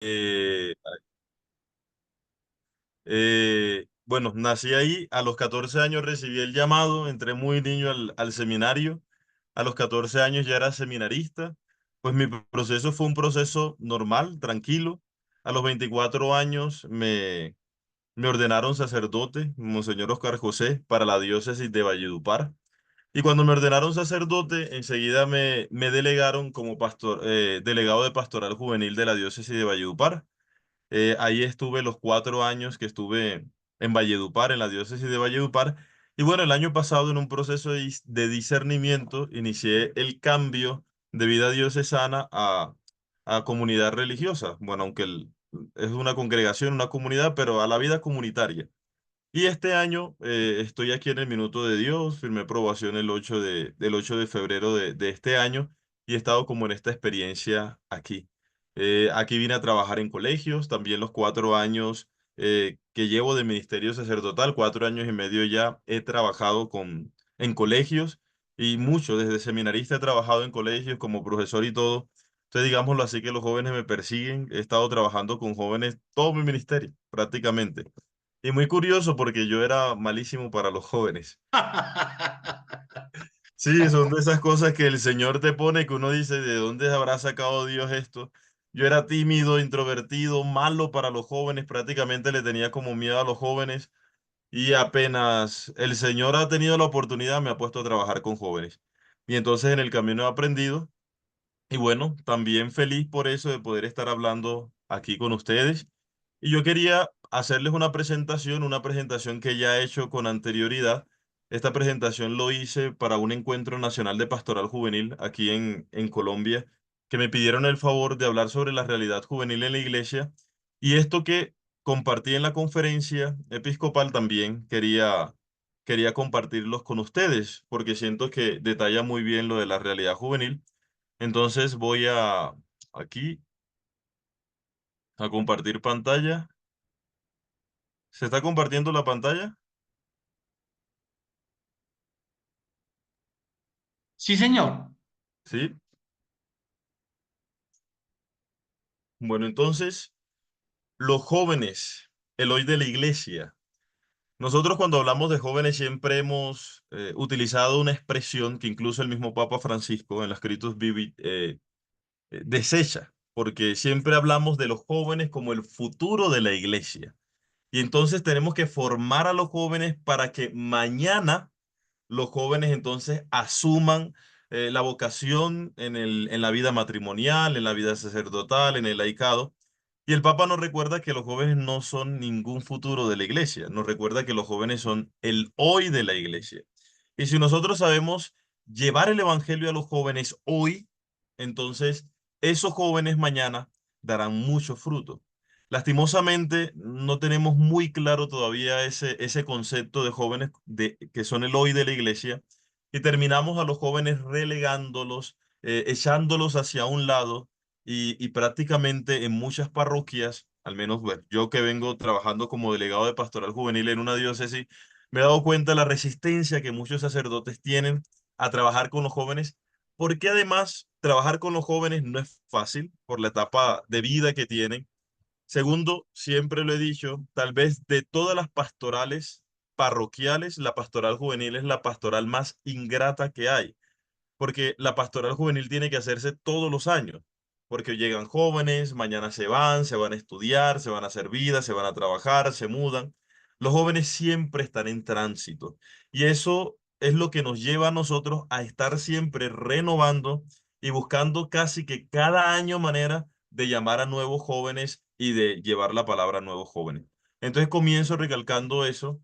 Eh, bueno, nací ahí, a los 14 años recibí el llamado, entré muy niño al seminario, a los 14 años ya era seminarista, pues mi proceso fue un proceso normal, tranquilo. A los 24 años me ordenaron sacerdote, Monseñor Oscar José, para la diócesis de Valledupar. Y cuando me ordenaron sacerdote, enseguida me delegaron como delegado de pastoral juvenil de la diócesis de Valledupar. Ahí estuve los 4 años que estuve en Valledupar, en la diócesis de Valledupar. Y bueno, el año pasado en un proceso de discernimiento inicié el cambio de vida diocesana a comunidad religiosa. Bueno, aunque es una congregación, una comunidad, pero a la vida comunitaria. Y este año estoy aquí en el Minuto de Dios, firmé aprobación del 8 de febrero de este año y he estado como en esta experiencia aquí. Aquí vine a trabajar en colegios, también los 4 años que llevo de ministerio sacerdotal, 4 años y medio ya he trabajado en colegios y mucho, desde seminarista he trabajado en colegios como profesor y todo. Entonces, digámoslo así, que los jóvenes me persiguen, he estado trabajando con jóvenes todo mi ministerio, prácticamente. Y muy curioso porque yo era malísimo para los jóvenes. Sí, son de esas cosas que el Señor te pone que uno dice, ¿de dónde habrá sacado Dios esto? Yo era tímido, introvertido, malo para los jóvenes, prácticamente le tenía como miedo a los jóvenes y apenas el Señor ha tenido la oportunidad, me ha puesto a trabajar con jóvenes. Y entonces en el camino he aprendido y bueno, también feliz por eso de poder estar hablando aquí con ustedes. Y yo quería hacerles una presentación que ya he hecho con anterioridad. Esta presentación lo hice para un encuentro nacional de pastoral juvenil aquí en Colombia, que me pidieron el favor de hablar sobre la realidad juvenil en la iglesia. Y esto que compartí en la conferencia episcopal también quería compartirlos con ustedes, porque siento que detalla muy bien lo de la realidad juvenil. Entonces voy aquí a compartir pantalla. ¿Se está compartiendo la pantalla? Sí, señor. Sí. Bueno, entonces, los jóvenes, el hoy de la iglesia. Nosotros cuando hablamos de jóvenes siempre hemos utilizado una expresión que incluso el mismo Papa Francisco en los escritos desecha, porque siempre hablamos de los jóvenes como el futuro de la iglesia. Y entonces tenemos que formar a los jóvenes para que mañana los jóvenes entonces asuman la vocación en la vida matrimonial, en la vida sacerdotal, en el laicado. Y el Papa nos recuerda que los jóvenes no son ningún futuro de la iglesia, nos recuerda que los jóvenes son el hoy de la iglesia. Y si nosotros sabemos llevar el evangelio a los jóvenes hoy, entonces esos jóvenes mañana darán mucho fruto. Lastimosamente, no tenemos muy claro todavía ese concepto de jóvenes que son el hoy de la iglesia y terminamos a los jóvenes relegándolos, echándolos hacia un lado y prácticamente en muchas parroquias, al menos bueno, yo que vengo trabajando como delegado de pastoral juvenil en una diócesis, me he dado cuenta de la resistencia que muchos sacerdotes tienen a trabajar con los jóvenes, porque además trabajar con los jóvenes no es fácil por la etapa de vida que tienen. Segundo, siempre lo he dicho, tal vez de todas las pastorales parroquiales, la pastoral juvenil es la pastoral más ingrata que hay, porque la pastoral juvenil tiene que hacerse todos los años, porque llegan jóvenes, mañana se van a estudiar, se van a hacer vida, se van a trabajar, se mudan. Los jóvenes siempre están en tránsito y eso es lo que nos lleva a nosotros a estar siempre renovando y buscando casi que cada año manera de llamar a nuevos jóvenes y de llevar la palabra a nuevos jóvenes. Entonces comienzo recalcando eso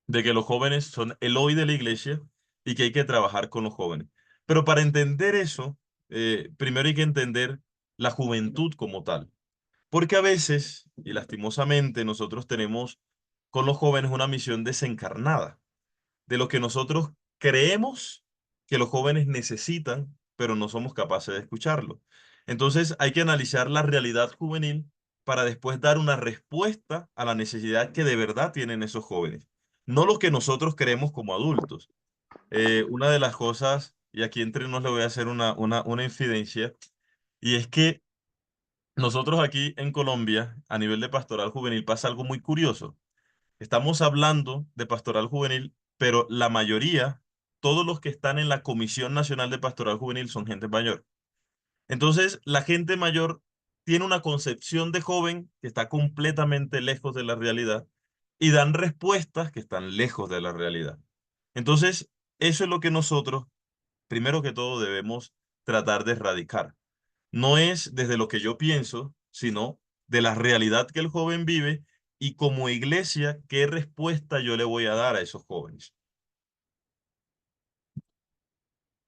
de que los jóvenes son el hoy de la iglesia y que hay que trabajar con los jóvenes. Pero para entender eso, primero hay que entender la juventud como tal. Porque a veces, y lastimosamente, nosotros tenemos con los jóvenes una misión desencarnada de lo que nosotros creemos que los jóvenes necesitan, pero no somos capaces de escucharlo. Entonces hay que analizar la realidad juvenil para después dar una respuesta a la necesidad que de verdad tienen esos jóvenes, no lo que nosotros creemos como adultos. Una de las cosas, y aquí entre nos le voy a hacer una infidencia, y es que Nosotros aquí en Colombia, a nivel de pastoral juvenil, pasa algo muy curioso. Estamos hablando de pastoral juvenil, pero la mayoría, todos los que están en la Comisión Nacional de Pastoral Juvenil son gente mayor. Entonces, la gente mayor tiene una concepción de joven que está completamente lejos de la realidad y dan respuestas que están lejos de la realidad. Entonces, eso es lo que nosotros, primero que todo, debemos tratar de erradicar. No es desde lo que yo pienso, sino de la realidad que el joven vive y como iglesia, qué respuesta yo le voy a dar a esos jóvenes.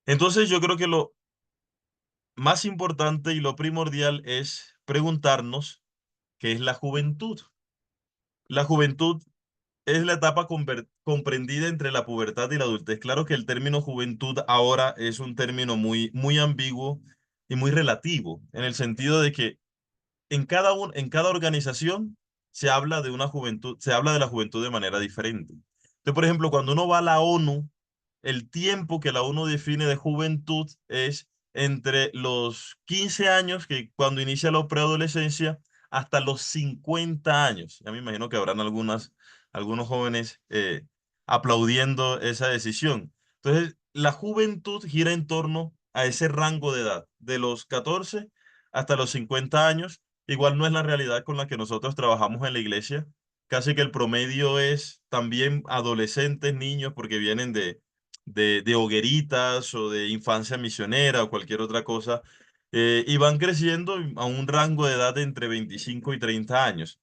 Entonces, yo creo que lo más importante y lo primordial es preguntarnos qué es la juventud. La juventud es la etapa comprendida entre la pubertad y la adultez. Claro que el término juventud ahora es un término muy ambiguo y muy relativo, en el sentido de que en cada organización se habla de una juventud, se habla de la juventud de manera diferente. Entonces, por ejemplo, cuando uno va a la ONU, el tiempo que la ONU define de juventud es entre los 15 años, que cuando inicia la preadolescencia, hasta los 50 años. Ya me imagino que habrán algunos jóvenes aplaudiendo esa decisión. Entonces, la juventud gira en torno a ese rango de edad, de los 14 hasta los 50 años. Igual no es la realidad con la que nosotros trabajamos en la iglesia. Casi que el promedio es también adolescentes, niños, porque vienen de hogueritas o de infancia misionera o cualquier otra cosa, y van creciendo a un rango de edad de entre 25 y 30 años.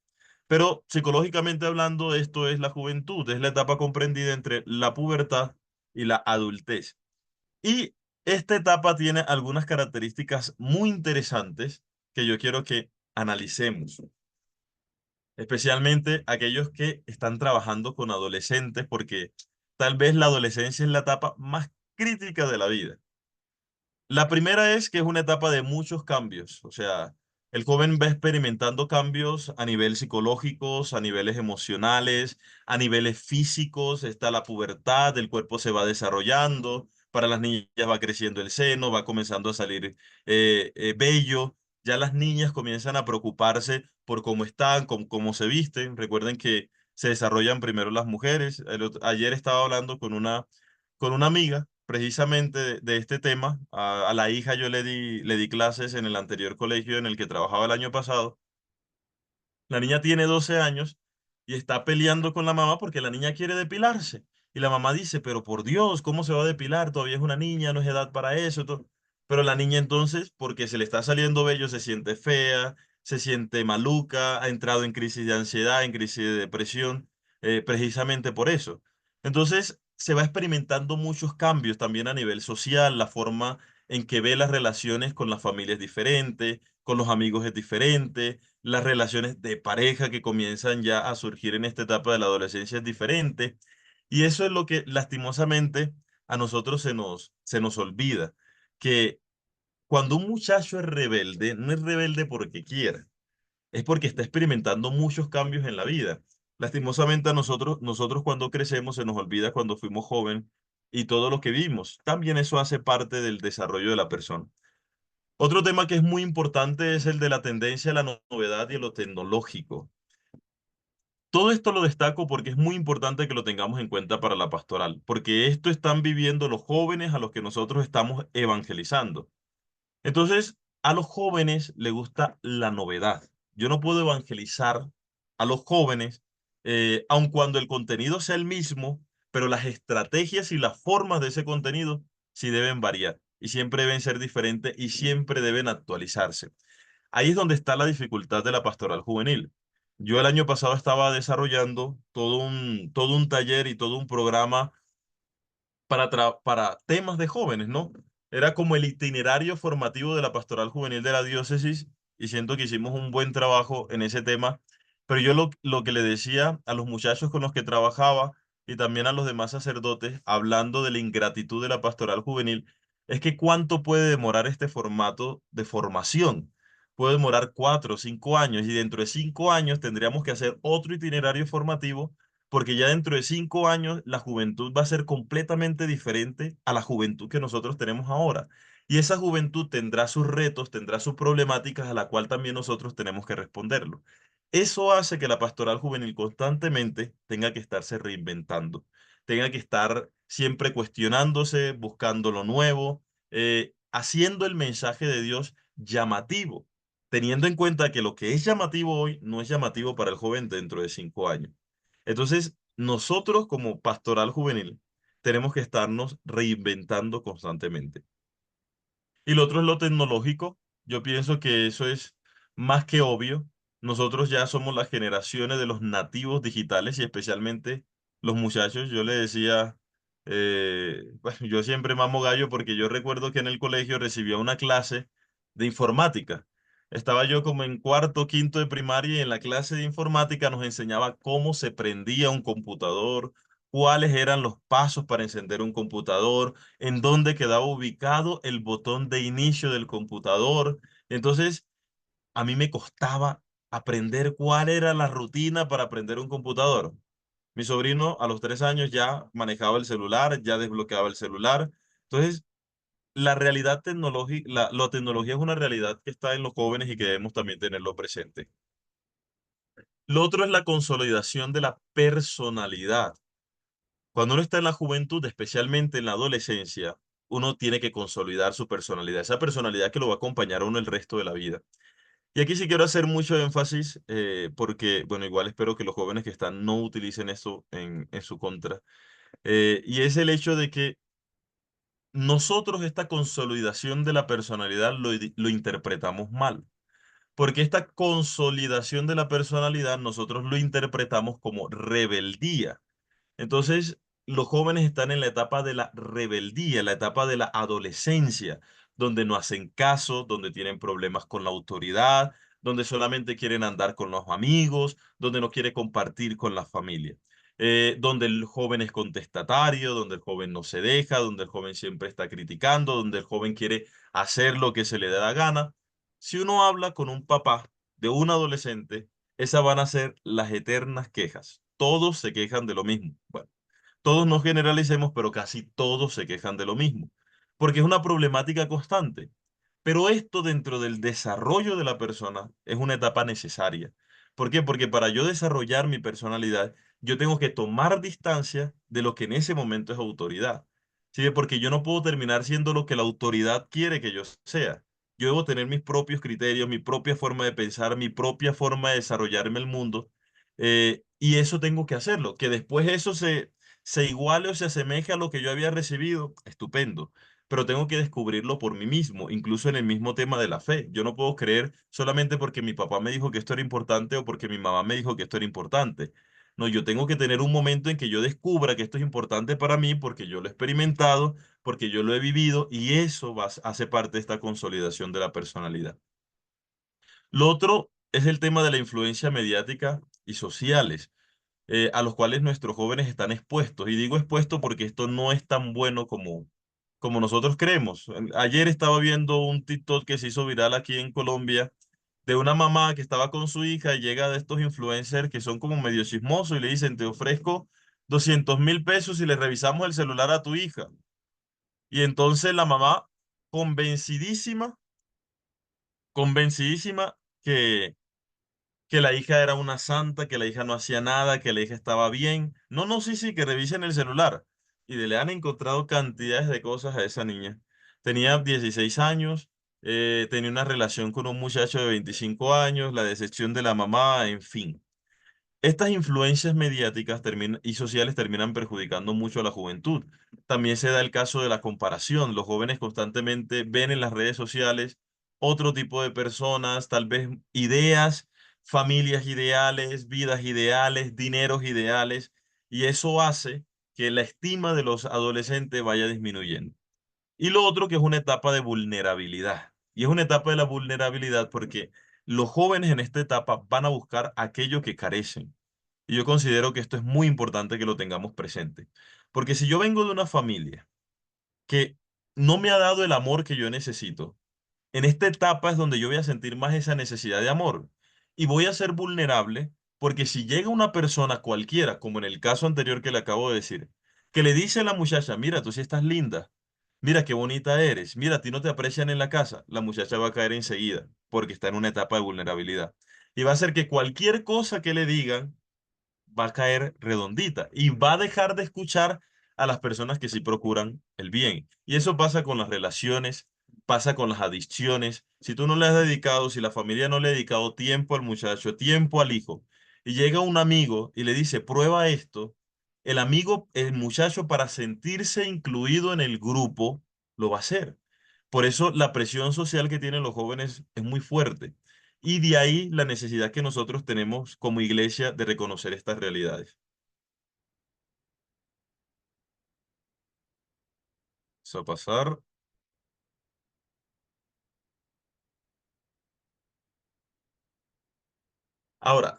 Pero psicológicamente hablando, esto es la juventud, es la etapa comprendida entre la pubertad y la adultez. Y esta etapa tiene algunas características muy interesantes que yo quiero que analicemos, especialmente aquellos que están trabajando con adolescentes, porque tal vez la adolescencia es la etapa más crítica de la vida. La primera es que es una etapa de muchos cambios, o sea, el joven va experimentando cambios a nivel psicológicos, a niveles emocionales, a niveles físicos, está la pubertad, el cuerpo se va desarrollando, para las niñas va creciendo el seno, va comenzando a salir vello, ya las niñas comienzan a preocuparse por cómo están, cómo se visten, recuerden que se desarrollan primero las mujeres. Ayer estaba hablando con una amiga precisamente de este tema. A la hija yo le di clases en el anterior colegio en el que trabajaba el año pasado. La niña tiene 12 años y está peleando con la mamá porque la niña quiere depilarse. Y la mamá dice, pero por Dios, ¿cómo se va a depilar? Todavía es una niña, no es edad para eso. Pero la niña entonces, porque se le está saliendo vello, se siente fea, se siente maluca, ha entrado en crisis de ansiedad, en crisis de depresión, precisamente por eso. Entonces, se va experimentando muchos cambios también a nivel social, la forma en que ve las relaciones con las familias es diferente, con los amigos es diferente, las relaciones de pareja que comienzan ya a surgir en esta etapa de la adolescencia es diferente. Y eso es lo que lastimosamente a nosotros se nos olvida, que cuando un muchacho es rebelde, no es rebelde porque quiera, es porque está experimentando muchos cambios en la vida. Lastimosamente a nosotros cuando crecemos se nos olvida cuando fuimos joven y todo lo que vimos. También eso hace parte del desarrollo de la persona. Otro tema que es muy importante es el de la tendencia a la novedad y a lo tecnológico. Todo esto lo destaco porque es muy importante que lo tengamos en cuenta para la pastoral, porque esto están viviendo los jóvenes a los que nosotros estamos evangelizando. Entonces, a los jóvenes les gusta la novedad. Yo no puedo evangelizar a los jóvenes, aun cuando el contenido sea el mismo, pero las estrategias y las formas de ese contenido sí deben variar y siempre deben ser diferentes y siempre deben actualizarse. Ahí es donde está la dificultad de la pastoral juvenil. Yo el año pasado estaba desarrollando todo un taller y todo un programa para temas de jóvenes, ¿no? Era como el itinerario formativo de la pastoral juvenil de la diócesis y siento que hicimos un buen trabajo en ese tema, pero yo lo que le decía a los muchachos con los que trabajaba y también a los demás sacerdotes, hablando de la ingratitud de la pastoral juvenil, es que cuánto puede demorar este formato de formación. Puede demorar 4 o 5 años y dentro de 5 años tendríamos que hacer otro itinerario formativo porque ya dentro de 5 años la juventud va a ser completamente diferente a la juventud que nosotros tenemos ahora. Y esa juventud tendrá sus retos, tendrá sus problemáticas a la cual también nosotros tenemos que responderlo. Eso hace que la pastoral juvenil constantemente tenga que estarse reinventando, tenga que estar siempre cuestionándose, buscando lo nuevo, haciendo el mensaje de Dios llamativo, teniendo en cuenta que lo que es llamativo hoy no es llamativo para el joven dentro de 5 años. Entonces, nosotros como pastoral juvenil tenemos que estarnos reinventando constantemente. Y lo otro es lo tecnológico. Yo pienso que eso es más que obvio. Nosotros ya somos las generaciones de los nativos digitales y especialmente los muchachos. Yo le decía, bueno, yo siempre mamo gallo porque yo recuerdo que en el colegio recibía una clase de informática. Estaba yo como en cuarto, quinto de primaria y en la clase de informática nos enseñaba cómo se prendía un computador, cuáles eran los pasos para encender un computador, en dónde quedaba ubicado el botón de inicio del computador. Entonces, a mí me costaba aprender cuál era la rutina para aprender un computador. Mi sobrino a los 3 años ya manejaba el celular, ya desbloqueaba el celular. Entonces, la realidad tecnológica, la tecnología es una realidad que está en los jóvenes y que debemos también tenerlo presente. Lo otro es la consolidación de la personalidad. Cuando uno está en la juventud, especialmente en la adolescencia, uno tiene que consolidar su personalidad, esa personalidad que lo va a acompañar a uno el resto de la vida. Y aquí sí quiero hacer mucho énfasis, porque, bueno, igual espero que los jóvenes que están no utilicen esto en su contra, y es el hecho de que nosotros esta consolidación de la personalidad lo interpretamos mal, porque esta consolidación de la personalidad nosotros lo interpretamos como rebeldía. Entonces, los jóvenes están en la etapa de la rebeldía, la etapa de la adolescencia, donde no hacen caso, donde tienen problemas con la autoridad, donde solamente quieren andar con los amigos, donde no quiere compartir con la familia, donde el joven es contestatario, donde el joven no se deja, donde el joven siempre está criticando, donde el joven quiere hacer lo que se le dé la gana. Si uno habla con un papá de un adolescente, esas van a ser las eternas quejas. Todos se quejan de lo mismo. Bueno, todos no generalicemos, pero casi todos se quejan de lo mismo, porque es una problemática constante. Pero esto dentro del desarrollo de la persona es una etapa necesaria. ¿Por qué? Porque para yo desarrollar mi personalidad, yo tengo que tomar distancia de lo que en ese momento es autoridad. ¿Sí? Porque yo no puedo terminar siendo lo que la autoridad quiere que yo sea. Yo debo tener mis propios criterios, mi propia forma de pensar, mi propia forma de desarrollarme el mundo. Y eso tengo que hacerlo. Que después eso se iguale o se asemeje a lo que yo había recibido, estupendo, pero tengo que descubrirlo por mí mismo, incluso en el mismo tema de la fe. Yo no puedo creer solamente porque mi papá me dijo que esto era importante o porque mi mamá me dijo que esto era importante. No, yo tengo que tener un momento en que yo descubra que esto es importante para mí porque yo lo he experimentado, porque yo lo he vivido y eso hace parte de esta consolidación de la personalidad. Lo otro es el tema de la influencia mediática y sociales, a los cuales nuestros jóvenes están expuestos. Y digo expuesto porque esto no es tan bueno como nosotros creemos. Ayer estaba viendo un TikTok que se hizo viral aquí en Colombia de una mamá que estaba con su hija y llega de estos influencers que son como medio chismosos y le dicen, te ofrezco 200.000 pesos y le revisamos el celular a tu hija. Y entonces la mamá, convencidísima, convencidísima que la hija era una santa, que la hija no hacía nada, que la hija estaba bien. No, no, sí, sí, que revisen el celular. Y le han encontrado cantidades de cosas a esa niña. Tenía 16 años, tenía una relación con un muchacho de 25 años, la decepción de la mamá, en fin. Estas influencias mediáticas y sociales terminan perjudicando mucho a la juventud. También se da el caso de la comparación. Los jóvenes constantemente ven en las redes sociales otro tipo de personas, tal vez ideas, familias ideales, vidas ideales, dineros ideales, y eso hace que la estima de los adolescentes vaya disminuyendo. Y lo otro que es una etapa de vulnerabilidad. Y es una etapa de la vulnerabilidad porque los jóvenes en esta etapa van a buscar aquello que carecen. Y yo considero que esto es muy importante que lo tengamos presente. Porque si yo vengo de una familia que no me ha dado el amor que yo necesito, en esta etapa es donde yo voy a sentir más esa necesidad de amor. Y voy a ser vulnerable porque si llega una persona cualquiera, como en el caso anterior que le acabo de decir, que le dice a la muchacha, mira, tú sí estás linda, Mira qué bonita eres, mira, a ti no te aprecian en la casa, la muchacha va a caer enseguida porque está en una etapa de vulnerabilidad. Y va a hacer que cualquier cosa que le digan va a caer redondita y va a dejar de escuchar a las personas que sí procuran el bien. Y eso pasa con las relaciones, pasa con las adicciones. Si tú no le has dedicado, si la familia no le ha dedicado tiempo al muchacho, tiempo al hijo, y llega un amigo y le dice, prueba esto, el amigo, el muchacho, para sentirse incluido en el grupo, lo va a hacer. Por eso la presión social que tienen los jóvenes es muy fuerte. Y de ahí la necesidad que nosotros tenemos como iglesia de reconocer estas realidades. Eso va a pasar. Ahora,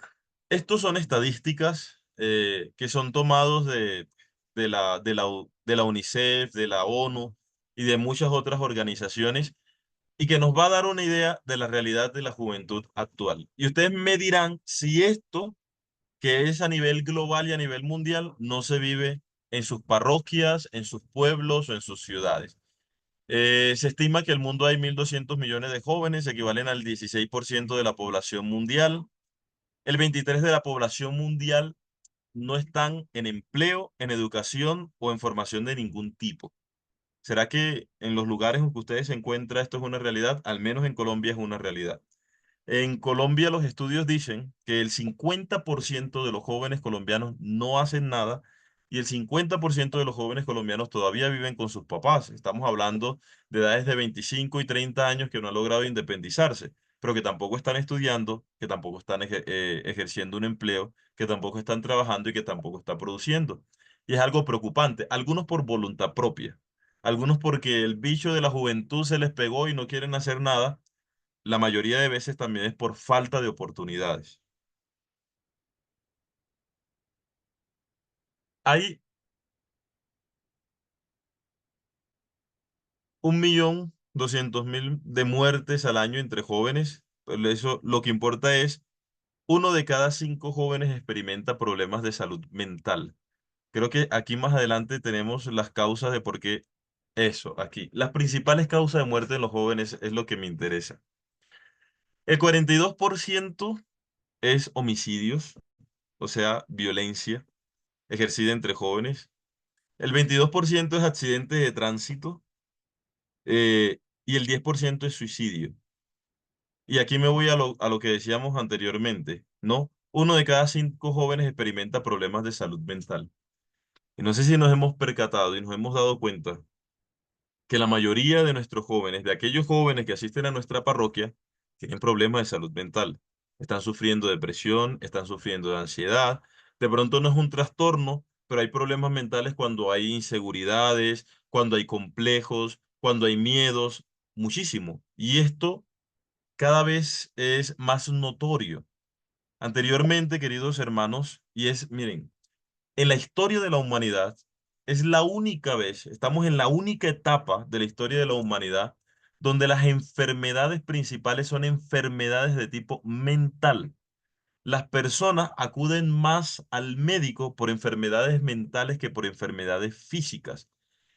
estos son estadísticas que son tomados de la UNICEF, de la ONU y de muchas otras organizaciones y que nos va a dar una idea de la realidad de la juventud actual. Y ustedes me dirán si esto, que es a nivel global y a nivel mundial, no se vive en sus parroquias, en sus pueblos o en sus ciudades. Se estima que en el mundo hay 1.200 millones de jóvenes, equivalen al 16% de la población mundial. El 23% de la población mundial no están en empleo, en educación o en formación de ningún tipo. ¿Será que en los lugares en que ustedes se encuentran esto es una realidad? Al menos en Colombia es una realidad. En Colombia los estudios dicen que el 50% de los jóvenes colombianos no hacen nada y el 50% de los jóvenes colombianos todavía viven con sus papás. Estamos hablando de edades de 25 y 30 años que no han logrado independizarse, pero que tampoco están estudiando, que tampoco están ejerciendo un empleo, que tampoco están trabajando y que tampoco están produciendo. Y es algo preocupante, algunos por voluntad propia, algunos porque el bicho de la juventud se les pegó y no quieren hacer nada, la mayoría de veces también es por falta de oportunidades. Hay 1.200.000 de muertes al año entre jóvenes, pero eso lo que importa es uno de cada 5 jóvenes experimenta problemas de salud mental. Creo que aquí más adelante tenemos las causas de por qué eso, aquí. Las principales causas de muerte en los jóvenes es lo que me interesa. El 42% es homicidios, o sea, violencia ejercida entre jóvenes. El 22% es accidentes de tránsito y el 10% es suicidio. Y aquí me voy a lo que decíamos anteriormente, ¿no? Uno de cada 5 jóvenes experimenta problemas de salud mental. Y no sé si nos hemos percatado y nos hemos dado cuenta que la mayoría de nuestros jóvenes, de aquellos jóvenes que asisten a nuestra parroquia, tienen problemas de salud mental. Están sufriendo depresión, están sufriendo de ansiedad. De pronto no es un trastorno, pero hay problemas mentales cuando hay inseguridades, cuando hay complejos, cuando hay miedos, muchísimo. Y esto cada vez es más notorio. Anteriormente, queridos hermanos, y es, miren, en la historia de la humanidad, es la única vez, estamos en la única etapa de la historia de la humanidad donde las enfermedades principales son enfermedades de tipo mental. Las personas acuden más al médico por enfermedades mentales que por enfermedades físicas.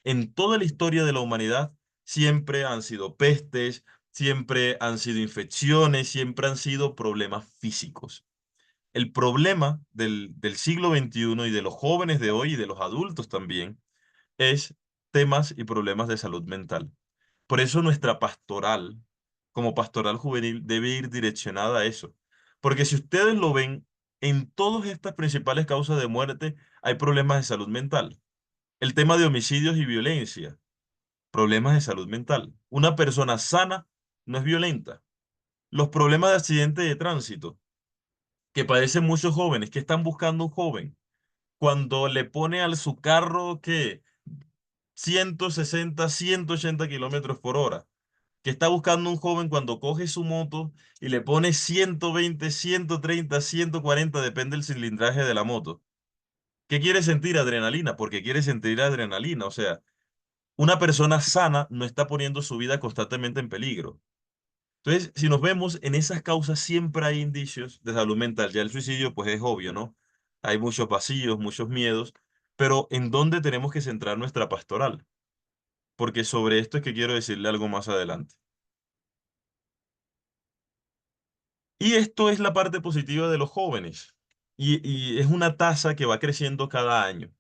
En toda la historia de la humanidad siempre han sido pestes, siempre han sido infecciones, siempre han sido problemas físicos. El problema del siglo XXI y de los jóvenes de hoy y de los adultos también es temas y problemas de salud mental. Por eso nuestra pastoral, como pastoral juvenil, debe ir direccionada a eso. Porque si ustedes lo ven, en todas estas principales causas de muerte hay problemas de salud mental. El tema de homicidios y violencia, problemas de salud mental. Una persona sana no es violenta. Los problemas de accidente de tránsito que padecen muchos jóvenes, que están buscando un joven cuando le pone al su carro que 160, 180 kilómetros por hora, que está buscando un joven cuando coge su moto y le pone 120, 130, 140, depende del cilindraje de la moto. ¿Qué quiere sentir? Adrenalina, porque quiere sentir adrenalina. O sea, una persona sana no está poniendo su vida constantemente en peligro. Entonces, si nos vemos en esas causas, siempre hay indicios de salud mental. Ya el suicidio, pues es obvio, ¿no? Hay muchos vacíos, muchos miedos, pero ¿en dónde tenemos que centrar nuestra pastoral? porque sobre esto es que quiero decirle algo más adelante. Y esto es la parte positiva de los jóvenes. Y es una tasa que va creciendo cada año.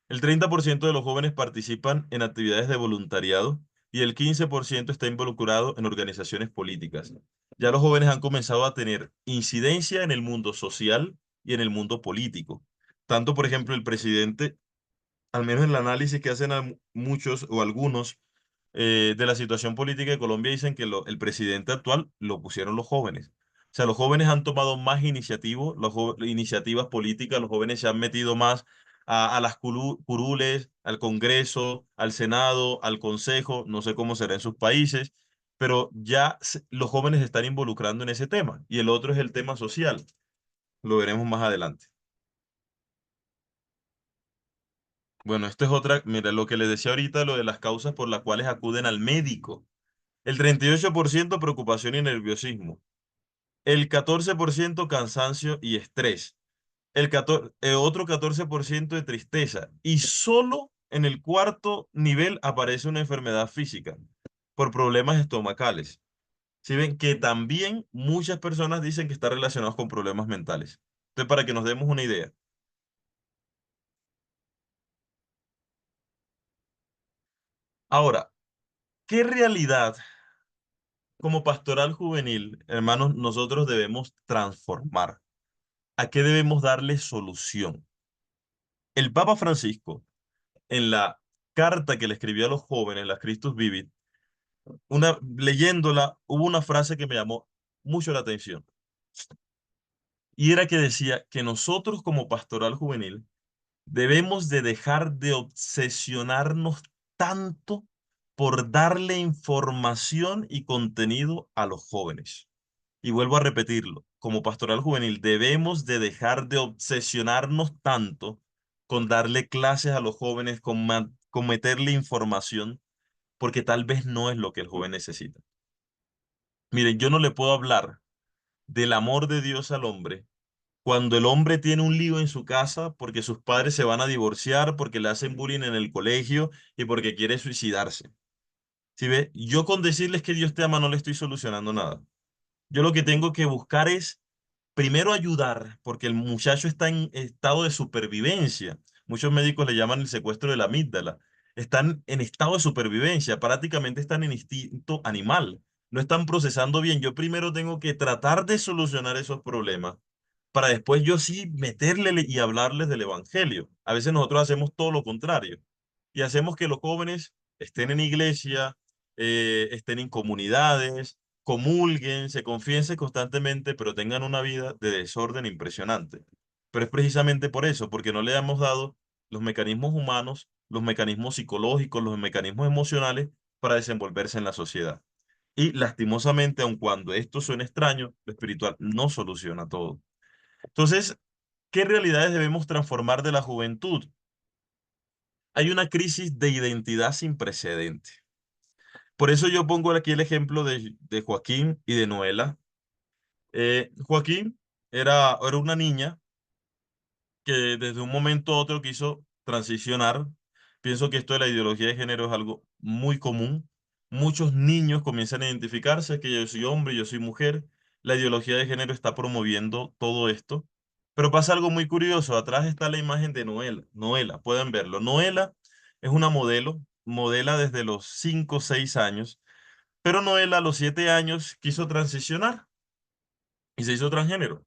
El 30% de los jóvenes participan en actividades de voluntariado y el 15% está involucrado en organizaciones políticas. Ya los jóvenes han comenzado a tener incidencia en el mundo social y en el mundo político. Tanto, por ejemplo, el presidente, al menos en el análisis que hacen muchos o algunos de la situación política de Colombia, dicen que el presidente actual lo pusieron los jóvenes. O sea, los jóvenes han tomado más iniciativas políticas, los jóvenes se han metido más a las curules, al Congreso, al Senado, al Consejo, no sé cómo será en sus países, pero ya los jóvenes se están involucrando en ese tema. Y el otro es el tema social, lo veremos más adelante. Bueno, esto es otra, mira, lo que les decía ahorita, lo de las causas por las cuales acuden al médico. El 38% preocupación y nerviosismo. El 14% cansancio y estrés. Otro 14% de tristeza. Y solo en el cuarto nivel aparece una enfermedad física por problemas estomacales. Si ven que también muchas personas dicen que está relacionado con problemas mentales. Entonces, para que nos demos una idea. Ahora, ¿qué realidad como pastoral juvenil, hermanos, nosotros debemos transformar? ¿A qué debemos darle solución? El Papa Francisco, en la carta que le escribió a los jóvenes, la Christus Vivit, leyéndola, hubo una frase que me llamó mucho la atención. Y era que decía que nosotros como pastoral juvenil debemos de dejar de obsesionarnos tanto por darle información y contenido a los jóvenes. Y vuelvo a repetirlo, como pastoral juvenil debemos de dejar de obsesionarnos tanto con darle clases a los jóvenes, con meterle información, porque tal vez no es lo que el joven necesita. Miren, yo no le puedo hablar del amor de Dios al hombre cuando el hombre tiene un lío en su casa porque sus padres se van a divorciar, porque le hacen bullying en el colegio y porque quiere suicidarse. ¿Sí ve? Yo con decirles que Dios te ama no le estoy solucionando nada. Yo lo que tengo que buscar es primero ayudar, porque el muchacho está en estado de supervivencia. Muchos médicos le llaman el secuestro de la amígdala. Están en estado de supervivencia, prácticamente están en instinto animal. No están procesando bien. Yo primero tengo que tratar de solucionar esos problemas para después yo sí meterle y hablarles del evangelio. A veces nosotros hacemos todo lo contrario y hacemos que los jóvenes estén en iglesia, estén en comunidades, comulguen, se confiesen constantemente, pero tengan una vida de desorden impresionante. Pero es precisamente por eso, porque no le hemos dado los mecanismos humanos, los mecanismos psicológicos, los mecanismos emocionales para desenvolverse en la sociedad. Y lastimosamente, aun cuando esto suene extraño, lo espiritual no soluciona todo. Entonces, ¿qué realidades debemos transformar de la juventud? Hay una crisis de identidad sin precedente. Por eso yo pongo aquí el ejemplo de Joaquín y de Noela. Joaquín era una niña que desde un momento a otro quiso transicionar. Pienso que esto de la ideología de género es algo muy común. Muchos niños comienzan a identificarse que yo soy hombre, yo soy mujer. La ideología de género está promoviendo todo esto. Pero pasa algo muy curioso. Atrás está la imagen de Noela. Noela, pueden verlo. Noela es una modelo, modela desde los 5 o 6 años. Pero Noela a los 7 años quiso transicionar y se hizo transgénero.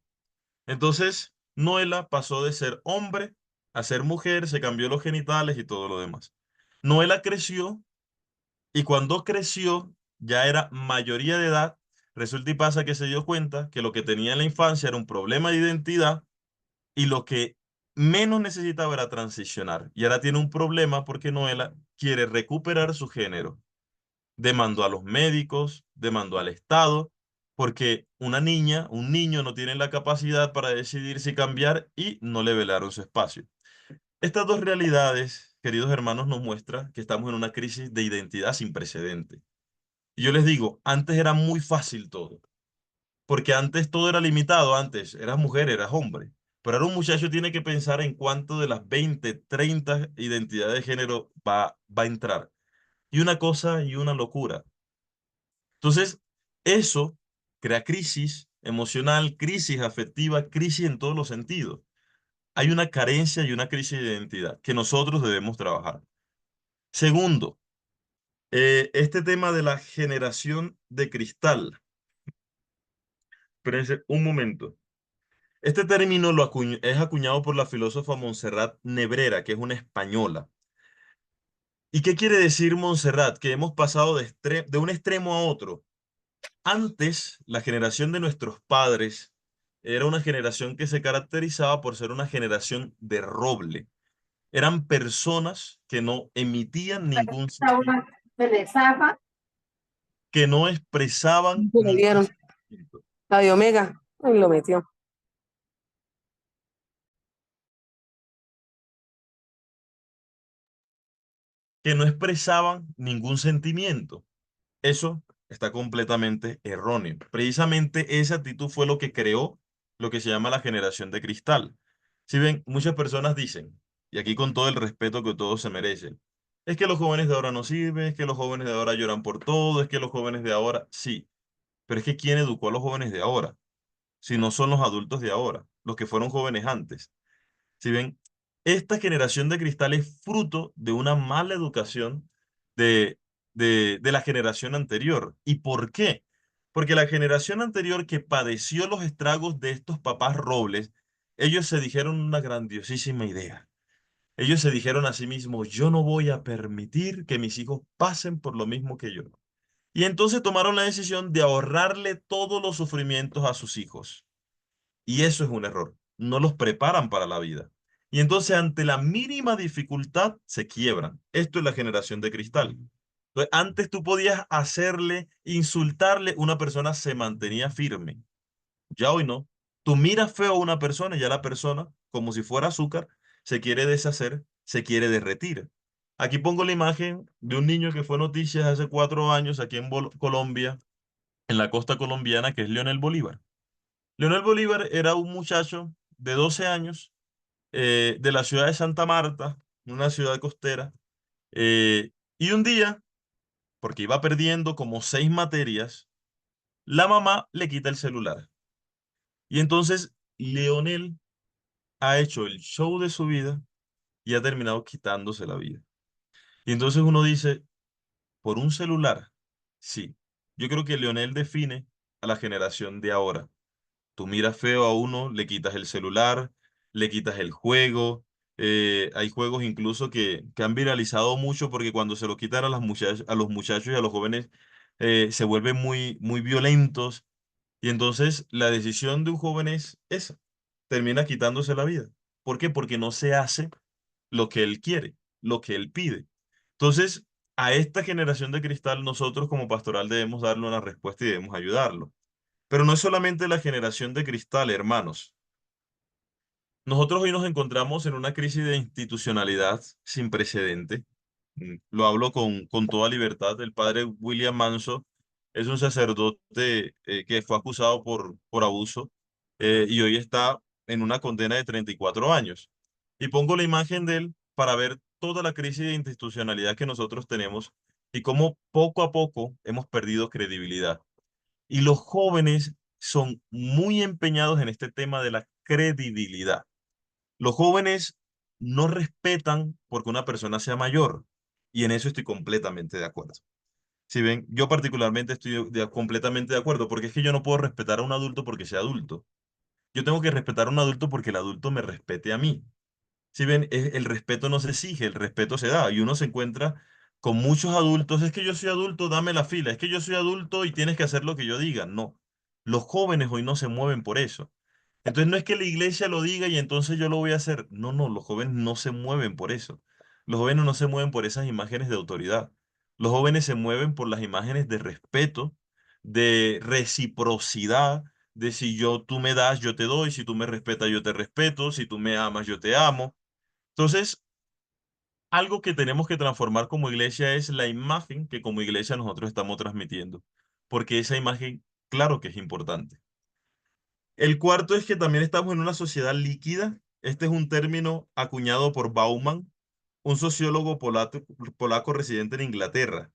Entonces, Noela pasó de ser hombre a ser mujer, se cambió los genitales y todo lo demás. Noela creció y cuando creció, ya era mayoría de edad, resulta y pasa que se dio cuenta que lo que tenía en la infancia era un problema de identidad y lo que menos necesitaba era transicionar. Y ahora tiene un problema porque Noela quiere recuperar su género. Demandó a los médicos, demandó al Estado, porque una niña, un niño no tienen la capacidad para decidir si cambiar y no le velaron su espacio. Estas dos realidades, queridos hermanos, nos muestran que estamos en una crisis de identidad sin precedente. Y yo les digo, antes era muy fácil todo, porque antes todo era limitado, antes eras mujer, eras hombre. Pero ahora un muchacho tiene que pensar en cuánto de las 20, 30 identidades de género va a entrar. y una cosa y una locura. Entonces, eso crea crisis emocional, crisis afectiva, crisis en todos los sentidos. Hay una carencia y una crisis de identidad que nosotros debemos trabajar. Segundo, este tema de la generación de cristal. Espérense un momento. Este término es acuñado por la filósofa Montserrat Nebrera, que es una española. ¿Y qué quiere decir Montserrat? Que hemos pasado de un extremo a otro. Antes, la generación de nuestros padres era una generación que se caracterizaba por ser una generación de roble. Eran personas que no emitían ningún sentimiento, Se le zafa. que no expresaban Se le ningún dieron. sentimiento, La de Omega. Y lo metió. que no expresaban ningún sentimiento. Eso está completamente erróneo. Precisamente esa actitud fue lo que creó lo que se llama la generación de cristal. Si ven, muchas personas dicen, y aquí con todo el respeto que todos se merecen, es que los jóvenes de ahora no sirven, es que los jóvenes de ahora lloran por todo, es que los jóvenes de ahora, sí, pero es que ¿quién educó a los jóvenes de ahora? Si no son los adultos de ahora, los que fueron jóvenes antes. Si ven, esta generación de cristal es fruto de una mala educación de, de la generación anterior. ¿Y por qué? Porque la generación anterior que padeció los estragos de estos papás robles, ellos se dijeron una grandiosísima idea. Ellos se dijeron a sí mismos, yo no voy a permitir que mis hijos pasen por lo mismo que yo. Y entonces tomaron la decisión de ahorrarle todos los sufrimientos a sus hijos. Y eso es un error. No los preparan para la vida. Y entonces ante la mínima dificultad se quiebran. Esto es la generación de cristal. Entonces, antes tú podías hacerle, insultarle, una persona se mantenía firme. Ya hoy no. Tú miras feo a una persona y ya la persona, como si fuera azúcar, se quiere deshacer, se quiere derretir. Aquí pongo la imagen de un niño que fue noticias hace 4 años aquí en Colombia, en la costa colombiana, que es Leonel Bolívar. Leonel Bolívar era un muchacho de 12 años de la ciudad de Santa Marta, una ciudad costera, y un día, porque iba perdiendo como 6 materias, la mamá le quita el celular. Y entonces Leonel ha hecho el show de su vida y ha terminado quitándose la vida. Y entonces uno dice, por un celular, sí. Yo creo que Leonel define a la generación de ahora. Tú miras feo a uno, le quitas el celular, le quitas el juego. Hay juegos incluso que han viralizado mucho porque cuando se lo quitan a, a los muchachos y a los jóvenes se vuelven muy, muy violentos. Y entonces la decisión de un joven es esa, termina quitándose la vida. ¿Por qué? Porque no se hace lo que él quiere, lo que él pide. Entonces, a esta generación de cristal nosotros como pastoral debemos darle una respuesta y debemos ayudarlo. Pero no es solamente la generación de cristal, hermanos. Nosotros hoy nos encontramos en una crisis de institucionalidad sin precedente. Lo hablo con toda libertad. El padre William Manso es un sacerdote que fue acusado por abuso y hoy está en una condena de 34 años. Y pongo la imagen de él para ver toda la crisis de institucionalidad que nosotros tenemos y cómo poco a poco hemos perdido credibilidad. Y los jóvenes son muy empeñados en este tema de la credibilidad. Los jóvenes no respetan porque una persona sea mayor. Y en eso estoy completamente de acuerdo. Si ven, yo particularmente estoy completamente de acuerdo porque es que yo no puedo respetar a un adulto porque sea adulto. Yo tengo que respetar a un adulto porque el adulto me respete a mí. Si ven, el respeto no se exige, el respeto se da. Y uno se encuentra con muchos adultos. Es que yo soy adulto, dame la fila. Es que yo soy adulto y tienes que hacer lo que yo diga. No. Los jóvenes hoy no se mueven por eso. Entonces no es que la iglesia lo diga y entonces yo lo voy a hacer. No, no, los jóvenes no se mueven por eso. Los jóvenes no se mueven por esas imágenes de autoridad. Los jóvenes se mueven por las imágenes de respeto, de reciprocidad, de si tú me das, yo te doy, si tú me respetas, yo te respeto, si tú me amas, yo te amo. Entonces, algo que tenemos que transformar como iglesia es la imagen que como iglesia nosotros estamos transmitiendo, porque esa imagen, claro que es importante. El cuarto es que también estamos en una sociedad líquida. Este es un término acuñado por Bauman. un sociólogo polaco residente en Inglaterra,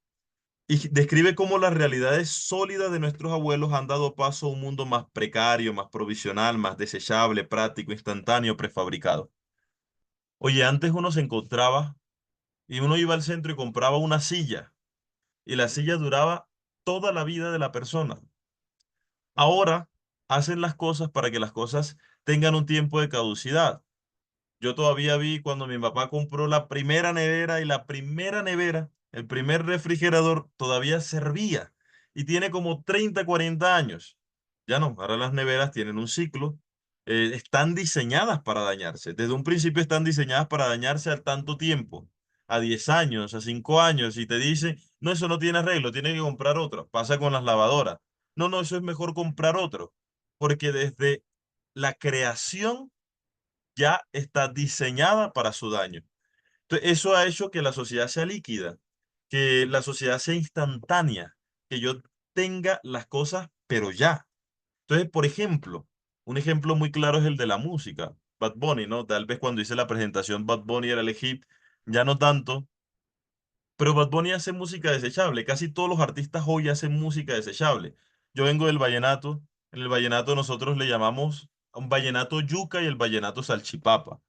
y describe cómo las realidades sólidas de nuestros abuelos han dado paso a un mundo más precario, más provisional, más desechable, práctico, instantáneo, prefabricado. Oye, antes uno se encontraba y uno iba al centro y compraba una silla y la silla duraba toda la vida de la persona. Ahora hacen las cosas para que las cosas tengan un tiempo de caducidad. Yo todavía vi cuando mi papá compró la primera nevera y la primera nevera, el primer refrigerador todavía servía y tiene como 30, 40 años. Ya no, ahora las neveras tienen un ciclo, están diseñadas para dañarse. Desde un principio están diseñadas para dañarse al tanto tiempo, a 10 años, a 5 años, y te dice, no, eso no tiene arreglo, tiene que comprar otro. Pasa con las lavadoras. No, no, eso es mejor comprar otro, porque desde la creación ya está diseñada para su daño. Entonces, eso ha hecho que la sociedad sea líquida, que la sociedad sea instantánea, que yo tenga las cosas, pero ya. Entonces, por ejemplo, un ejemplo muy claro es el de la música. Bad Bunny, ¿no? Tal vez cuando hice la presentación Bad Bunny era el hit, ya no tanto, pero Bad Bunny hace música desechable. Casi todos los artistas hoy hacen música desechable. Yo vengo del vallenato. En el vallenato nosotros le llamamos un vallenato yuca y el vallenato salchipapa.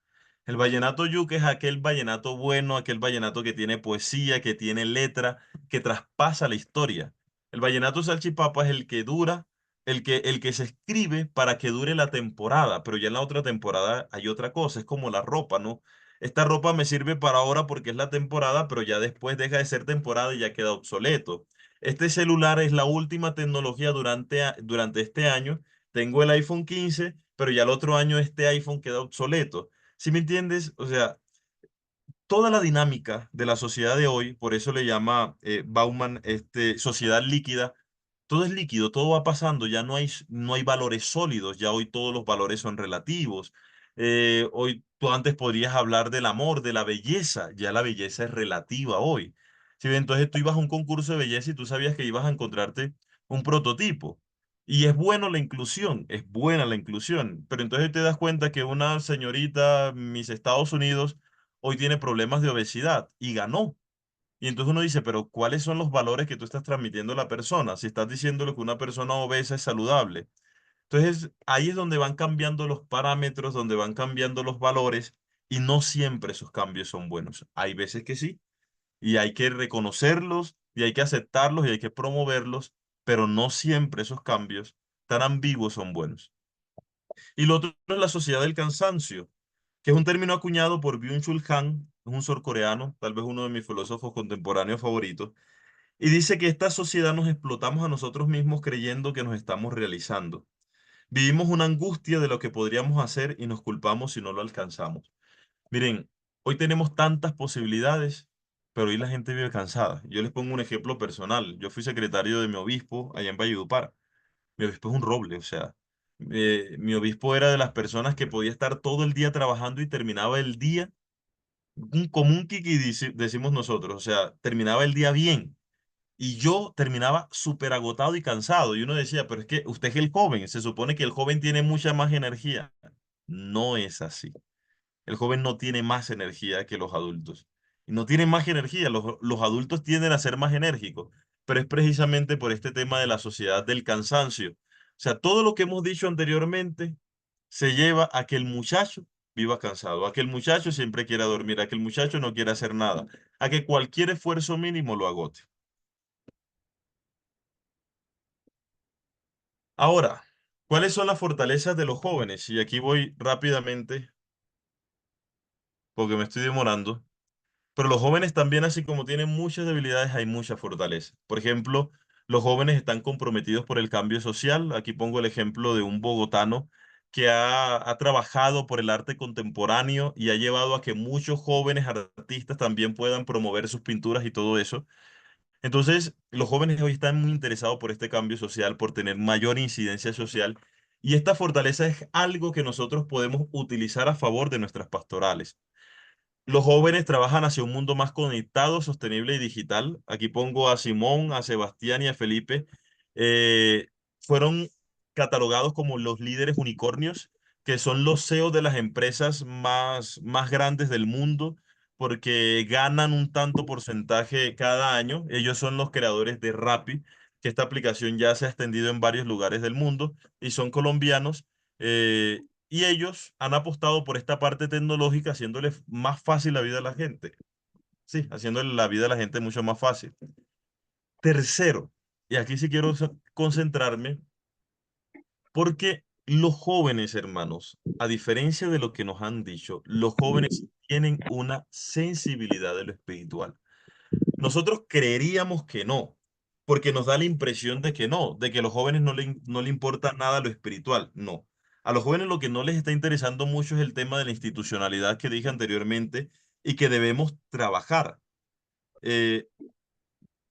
El vallenato yuca es aquel vallenato bueno, aquel vallenato que tiene poesía, que tiene letra, que traspasa la historia. El vallenato salchipapa es el que dura, el que se escribe para que dure la temporada, pero ya en la otra temporada hay otra cosa, es como la ropa, ¿no? Esta ropa me sirve para ahora porque es la temporada, pero ya después deja de ser temporada y ya queda obsoleto. Este celular es la última tecnología durante este año. Tengo el iPhone 15, pero ya el otro año este iPhone queda obsoleto. ¿Sí me entiendes? O sea, toda la dinámica de la sociedad de hoy, por eso le llama Bauman sociedad líquida, todo es líquido, todo va pasando, ya no hay valores sólidos, ya hoy todos los valores son relativos. Hoy tú antes podrías hablar del amor, de la belleza, ya la belleza es relativa hoy. Si bien entonces tú ibas a un concurso de belleza y tú sabías que ibas a encontrarte un prototipo. Y es bueno la inclusión, es buena la inclusión, pero entonces te das cuenta que una señorita Miss Estados Unidos hoy tiene problemas de obesidad y ganó. Y entonces uno dice, pero ¿cuáles son los valores que tú estás transmitiendo a la persona? Si estás diciéndole que una persona obesa es saludable. Entonces ahí es donde van cambiando los parámetros, donde van cambiando los valores y no siempre esos cambios son buenos. Hay veces que sí y hay que reconocerlos y hay que aceptarlos y hay que promoverlos, pero no siempre esos cambios tan ambiguos son buenos. Y lo otro es la sociedad del cansancio, que es un término acuñado por Byung-Chul Han, es un surcoreano, tal vez uno de mis filósofos contemporáneos favoritos, y dice que esta sociedad nos explotamos a nosotros mismos creyendo que nos estamos realizando. Vivimos una angustia de lo que podríamos hacer y nos culpamos si no lo alcanzamos. Miren, hoy tenemos tantas posibilidades, pero hoy la gente vive cansada. Yo les pongo un ejemplo personal. Yo fui secretario de mi obispo allá en Valledupar. Mi obispo es un roble, o sea, mi obispo era de las personas que podía estar todo el día trabajando y terminaba el día como un kiki, decimos nosotros, o sea, terminaba el día bien. Y yo terminaba súper agotado y cansado. Y uno decía, pero es que usted es el joven, se supone que el joven tiene mucha más energía. No es así. El joven no tiene más energía que los adultos. Y no tienen más energía, los adultos tienden a ser más enérgicos, pero es precisamente por este tema de la sociedad del cansancio. O sea, todo lo que hemos dicho anteriormente se lleva a que el muchacho viva cansado, a que el muchacho siempre quiera dormir, a que el muchacho no quiera hacer nada, a que cualquier esfuerzo mínimo lo agote. Ahora, ¿cuáles son las fortalezas de los jóvenes? Y aquí voy rápidamente porque me estoy demorando. Pero los jóvenes también, así como tienen muchas debilidades, hay mucha fortaleza. Por ejemplo, los jóvenes están comprometidos por el cambio social. Aquí pongo el ejemplo de un bogotano que ha trabajado por el arte contemporáneo y ha llevado a que muchos jóvenes artistas también puedan promover sus pinturas y todo eso. Entonces, los jóvenes hoy están muy interesados por este cambio social, por tener mayor incidencia social. Y esta fortaleza es algo que nosotros podemos utilizar a favor de nuestras pastorales. Los jóvenes trabajan hacia un mundo más conectado, sostenible y digital. Aquí pongo a Simón, a Sebastián y a Felipe. Eh, Fueron catalogados como los líderes unicornios, que son los CEO de las empresas más grandes del mundo. porque ganan un tanto porcentaje cada año. Ellos son los creadores de Rappi, que esta aplicación ya se ha extendido en varios lugares del mundo y son colombianos. Y ellos han apostado por esta parte tecnológica, haciéndole más fácil la vida a la gente. Sí, haciéndole la vida a la gente mucho más fácil. Tercero, y aquí sí quiero concentrarme, porque los jóvenes, hermanos, a diferencia de lo que nos han dicho, los jóvenes tienen una sensibilidad de lo espiritual. Nosotros creeríamos que no, porque nos da la impresión de que no, de que a los jóvenes no le importa nada lo espiritual. No. A los jóvenes lo que no les está interesando mucho es el tema de la institucionalidad que dije anteriormente y que debemos trabajar. Eh,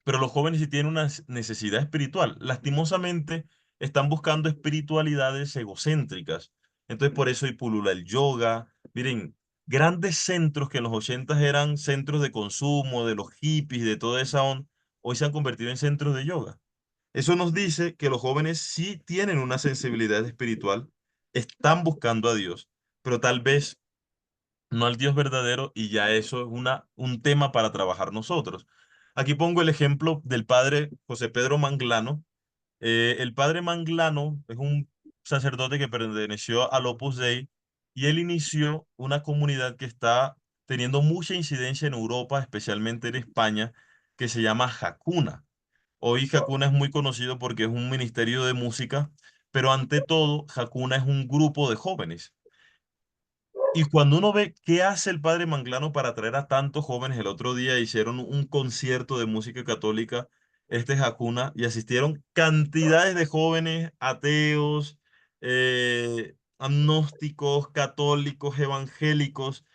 pero los jóvenes sí tienen una necesidad espiritual. Lastimosamente, están buscando espiritualidades egocéntricas. Entonces, por eso hoy pulula el yoga. Miren, grandes centros que en los 80 eran centros de consumo, de los hippies, de toda esa onda, hoy se han convertido en centros de yoga. Eso nos dice que los jóvenes sí tienen una sensibilidad espiritual, están buscando a Dios, pero tal vez no al Dios verdadero, y ya eso es un tema para trabajar nosotros. Aquí pongo el ejemplo del padre José Pedro Manglano. El padre Manglano es un sacerdote que perteneció al Opus Dei y él inició una comunidad que está teniendo mucha incidencia en Europa, especialmente en España, que se llama Hakuna. Hoy Hakuna es muy conocido porque es un ministerio de música, pero ante todo, Hakuna es un grupo de jóvenes. Y cuando uno ve qué hace el padre Manglano para atraer a tantos jóvenes, el otro día hicieron un concierto de música católica, este es Hakuna, y asistieron cantidades de jóvenes ateos, agnósticos, católicos, evangélicos.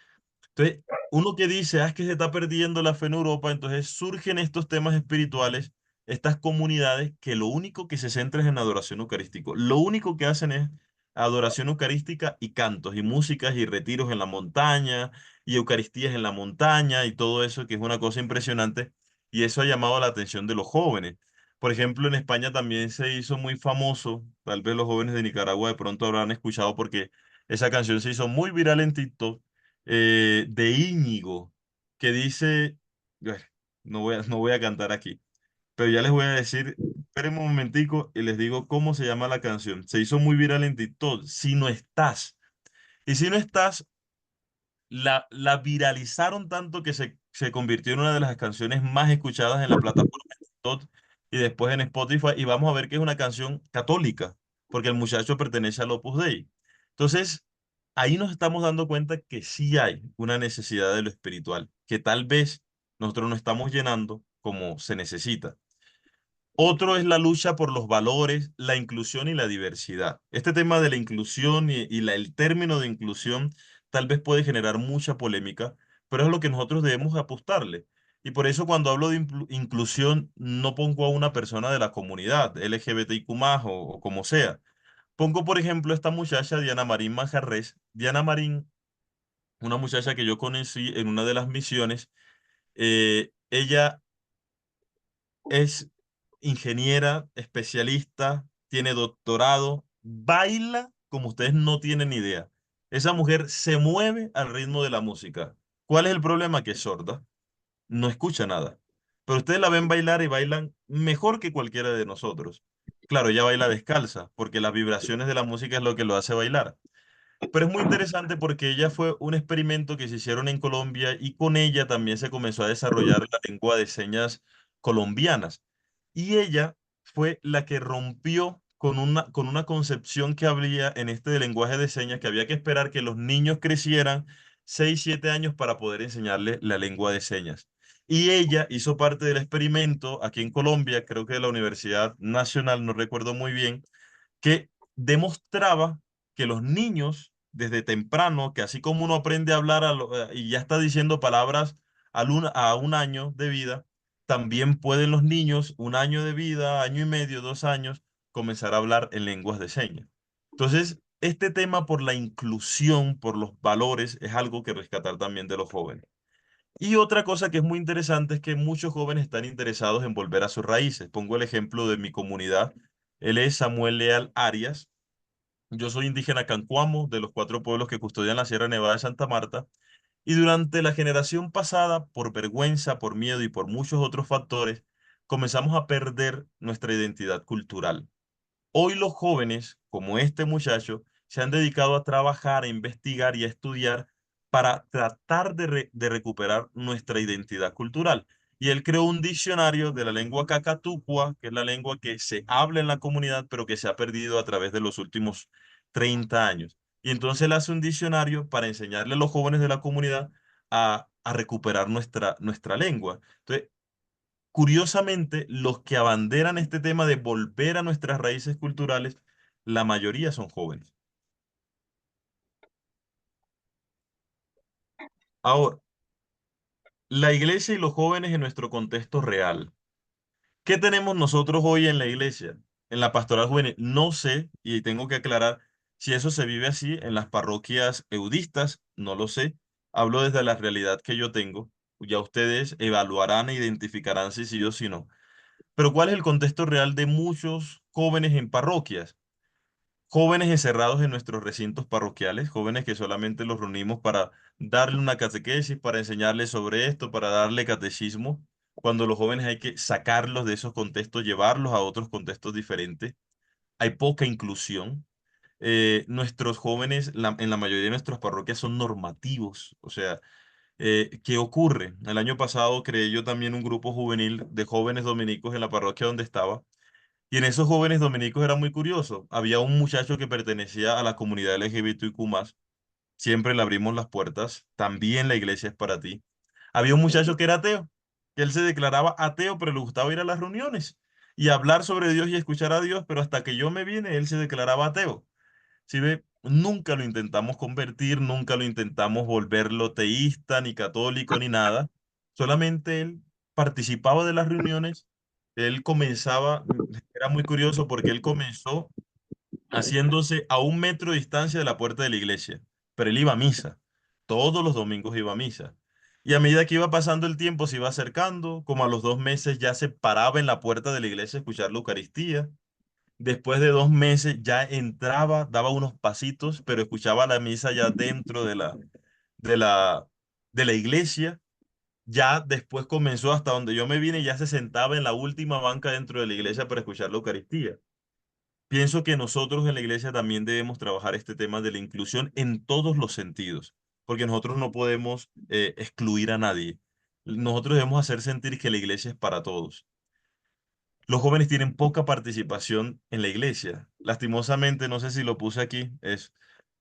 Entonces, uno que dice, es que se está perdiendo la fe en Europa, entonces surgen estos temas espirituales, estas comunidades que lo único que se centra es en adoración eucarística. Lo único que hacen es adoración eucarística y cantos y músicas y retiros en la montaña y eucaristías en la montaña y todo eso, que es una cosa impresionante, y eso ha llamado la atención de los jóvenes. Por ejemplo, en España también se hizo muy famoso, tal vez los jóvenes de Nicaragua de pronto habrán escuchado porque esa canción se hizo muy viral en TikTok, de Íñigo, que dice, bueno, no voy a cantar aquí, pero ya les voy a decir, esperen un momentico y les digo cómo se llama la canción. Se hizo muy viral en TikTok, Si no estás. Y Si no estás, la viralizaron tanto que se convirtió en una de las canciones más escuchadas en la plataforma de TikTok y después en Spotify. Y vamos a ver que es una canción católica, porque el muchacho pertenece al Opus Dei. Entonces, ahí nos estamos dando cuenta que sí hay una necesidad de lo espiritual, que tal vez nosotros no estamos llenando como se necesita. Otro es la lucha por los valores, la inclusión y la diversidad. Este tema de la inclusión y el término de inclusión tal vez puede generar mucha polémica, pero es lo que nosotros debemos apostarle. Y por eso cuando hablo de inclusión no pongo a una persona de la comunidad LGBTIQ+, o como sea. Pongo, por ejemplo, esta muchacha Diana Marín Manjarres. Diana Marín, una muchacha que yo conocí en una de las misiones. Ella es ingeniera, especialista, tiene doctorado, baila como ustedes no tienen idea. Esa mujer se mueve al ritmo de la música. ¿Cuál es el problema? Que es sorda, no escucha nada. Pero ustedes la ven bailar y bailan mejor que cualquiera de nosotros. Claro, ella baila descalza, porque las vibraciones de la música es lo que lo hace bailar. Pero es muy interesante porque ella fue un experimento que se hicieron en Colombia y con ella también se comenzó a desarrollar la lengua de señas colombianas. Y ella fue la que rompió con una concepción que había en este de lenguaje de señas, que había que esperar que los niños crecieran 6 7 años para poder enseñarles la lengua de señas. Y ella hizo parte del experimento aquí en Colombia, creo que de la Universidad Nacional, no recuerdo muy bien, que demostraba que los niños, desde temprano, que así como uno aprende a hablar y ya está diciendo palabras a un año de vida, también pueden los niños, un año de vida, año y medio, 2 años, comenzar a hablar en lenguas de señas. Entonces, este tema por la inclusión, por los valores, es algo que rescatar también de los jóvenes. Y otra cosa que es muy interesante es que muchos jóvenes están interesados en volver a sus raíces. Pongo el ejemplo de mi comunidad. Él es Samuel Leal Arias. Yo soy indígena cancuamo, de los 4 pueblos que custodian la Sierra Nevada de Santa Marta. Y durante la generación pasada, por vergüenza, por miedo y por muchos otros factores, comenzamos a perder nuestra identidad cultural. Hoy los jóvenes, como este muchacho, se han dedicado a trabajar, a investigar y a estudiar para tratar de recuperar nuestra identidad cultural. Y él creó un diccionario de la lengua cacatúcua, que es la lengua que se habla en la comunidad, pero que se ha perdido a través de los últimos 30 años. Y entonces él hace un diccionario para enseñarle a los jóvenes de la comunidad a recuperar nuestra lengua. Entonces, curiosamente, los que abanderan este tema de volver a nuestras raíces culturales, la mayoría son jóvenes. Ahora, la iglesia y los jóvenes en nuestro contexto real. ¿Qué tenemos nosotros hoy en la iglesia? En la pastoral juvenil. No sé, y tengo que aclarar si eso se vive así en las parroquias eudistas, no lo sé. Hablo desde la realidad que yo tengo. Ya ustedes evaluarán e identificarán si sí o si no. Pero ¿cuál es el contexto real de muchos jóvenes en parroquias? Jóvenes encerrados en nuestros recintos parroquiales, jóvenes que solamente los reunimos para darle una catequesis, para enseñarles sobre esto, para darle catecismo, cuando los jóvenes hay que sacarlos de esos contextos, llevarlos a otros contextos diferentes. Hay poca inclusión. Nuestros jóvenes, en la mayoría de nuestras parroquias, son normativos. O sea, ¿qué ocurre? El año pasado creé yo también un grupo juvenil de jóvenes dominicos en la parroquia donde estaba. Y en esos jóvenes dominicos era muy curioso. Había un muchacho que pertenecía a la comunidad LGBTQ+. Siempre le abrimos las puertas. También la iglesia es para ti. Había un muchacho que era ateo, que él se declaraba ateo, pero le gustaba ir a las reuniones y hablar sobre Dios y escuchar a Dios, pero hasta que yo me vine, él se declaraba ateo. Si ve, nunca lo intentamos convertir, nunca lo intentamos volverlo teísta, ni católico, ni nada. Solamente él participaba de las reuniones. Él comenzaba, era muy curioso porque él comenzó haciéndose a 1 metro de distancia de la puerta de la iglesia, pero él iba a misa. Todos los domingos iba a misa. Y a medida que iba pasando el tiempo, se iba acercando, como a los 2 meses ya se paraba en la puerta de la iglesia a escuchar la Eucaristía. Después de 2 meses ya entraba, daba unos pasitos, pero escuchaba la misa ya dentro de la, de la iglesia. Ya después comenzó hasta donde yo me vine y ya se sentaba en la última banca dentro de la iglesia para escuchar la Eucaristía. Pienso que nosotros en la iglesia también debemos trabajar este tema de la inclusión en todos los sentidos, porque nosotros no podemos excluir a nadie. Nosotros debemos hacer sentir que la iglesia es para todos. Los jóvenes tienen poca participación en la iglesia. Lastimosamente, no sé si lo puse aquí,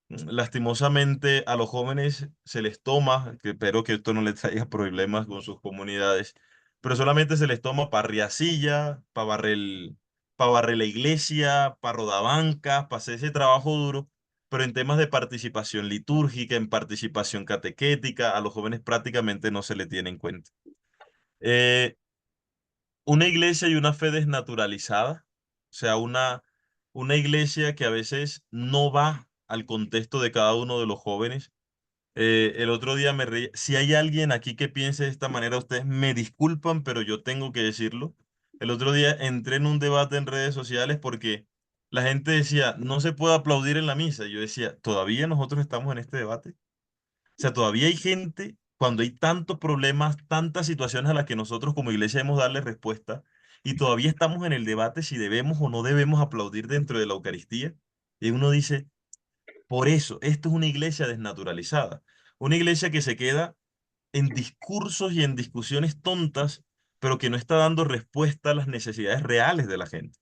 lastimosamente a los jóvenes se les toma, que espero que esto no les traiga problemas con sus comunidades, pero solamente se les toma para riacilla, para barrer la iglesia, para rodabancas, para hacer ese trabajo duro, pero en temas de participación litúrgica, en participación catequética, a los jóvenes prácticamente no se le tiene en cuenta. Eh, una iglesia y una fe desnaturalizada, o sea, una iglesia que a veces no va al contexto de cada uno de los jóvenes. El otro día me reí, si hay alguien aquí que piense de esta manera, ustedes me disculpan, pero yo tengo que decirlo. El otro día entré en un debate en redes sociales porque la gente decía, no se puede aplaudir en la misa. Y yo decía, ¿todavía nosotros estamos en este debate? O sea, todavía hay gente, cuando hay tantos problemas, tantas situaciones a las que nosotros como iglesia debemos darle respuesta, y todavía estamos en el debate si debemos o no debemos aplaudir dentro de la Eucaristía. Y uno dice, por eso, esto es una iglesia desnaturalizada, una iglesia que se queda en discursos y en discusiones tontas, pero que no está dando respuesta a las necesidades reales de la gente.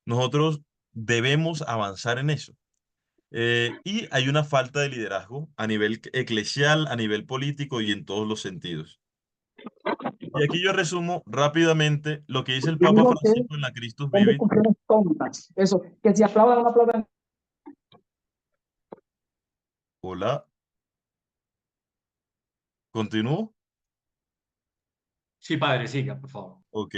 Nosotros debemos avanzar en eso. Y hay una falta de liderazgo a nivel eclesial, a nivel político y en todos los sentidos. Y aquí yo resumo rápidamente lo que dice el Yo Papa digo que Francisco en la Christus son Vivit. discusiones tontas. Eso, que si aplaudan o no aplaudan. Hola, ¿continúo? Sí, padre, siga, por favor. Ok.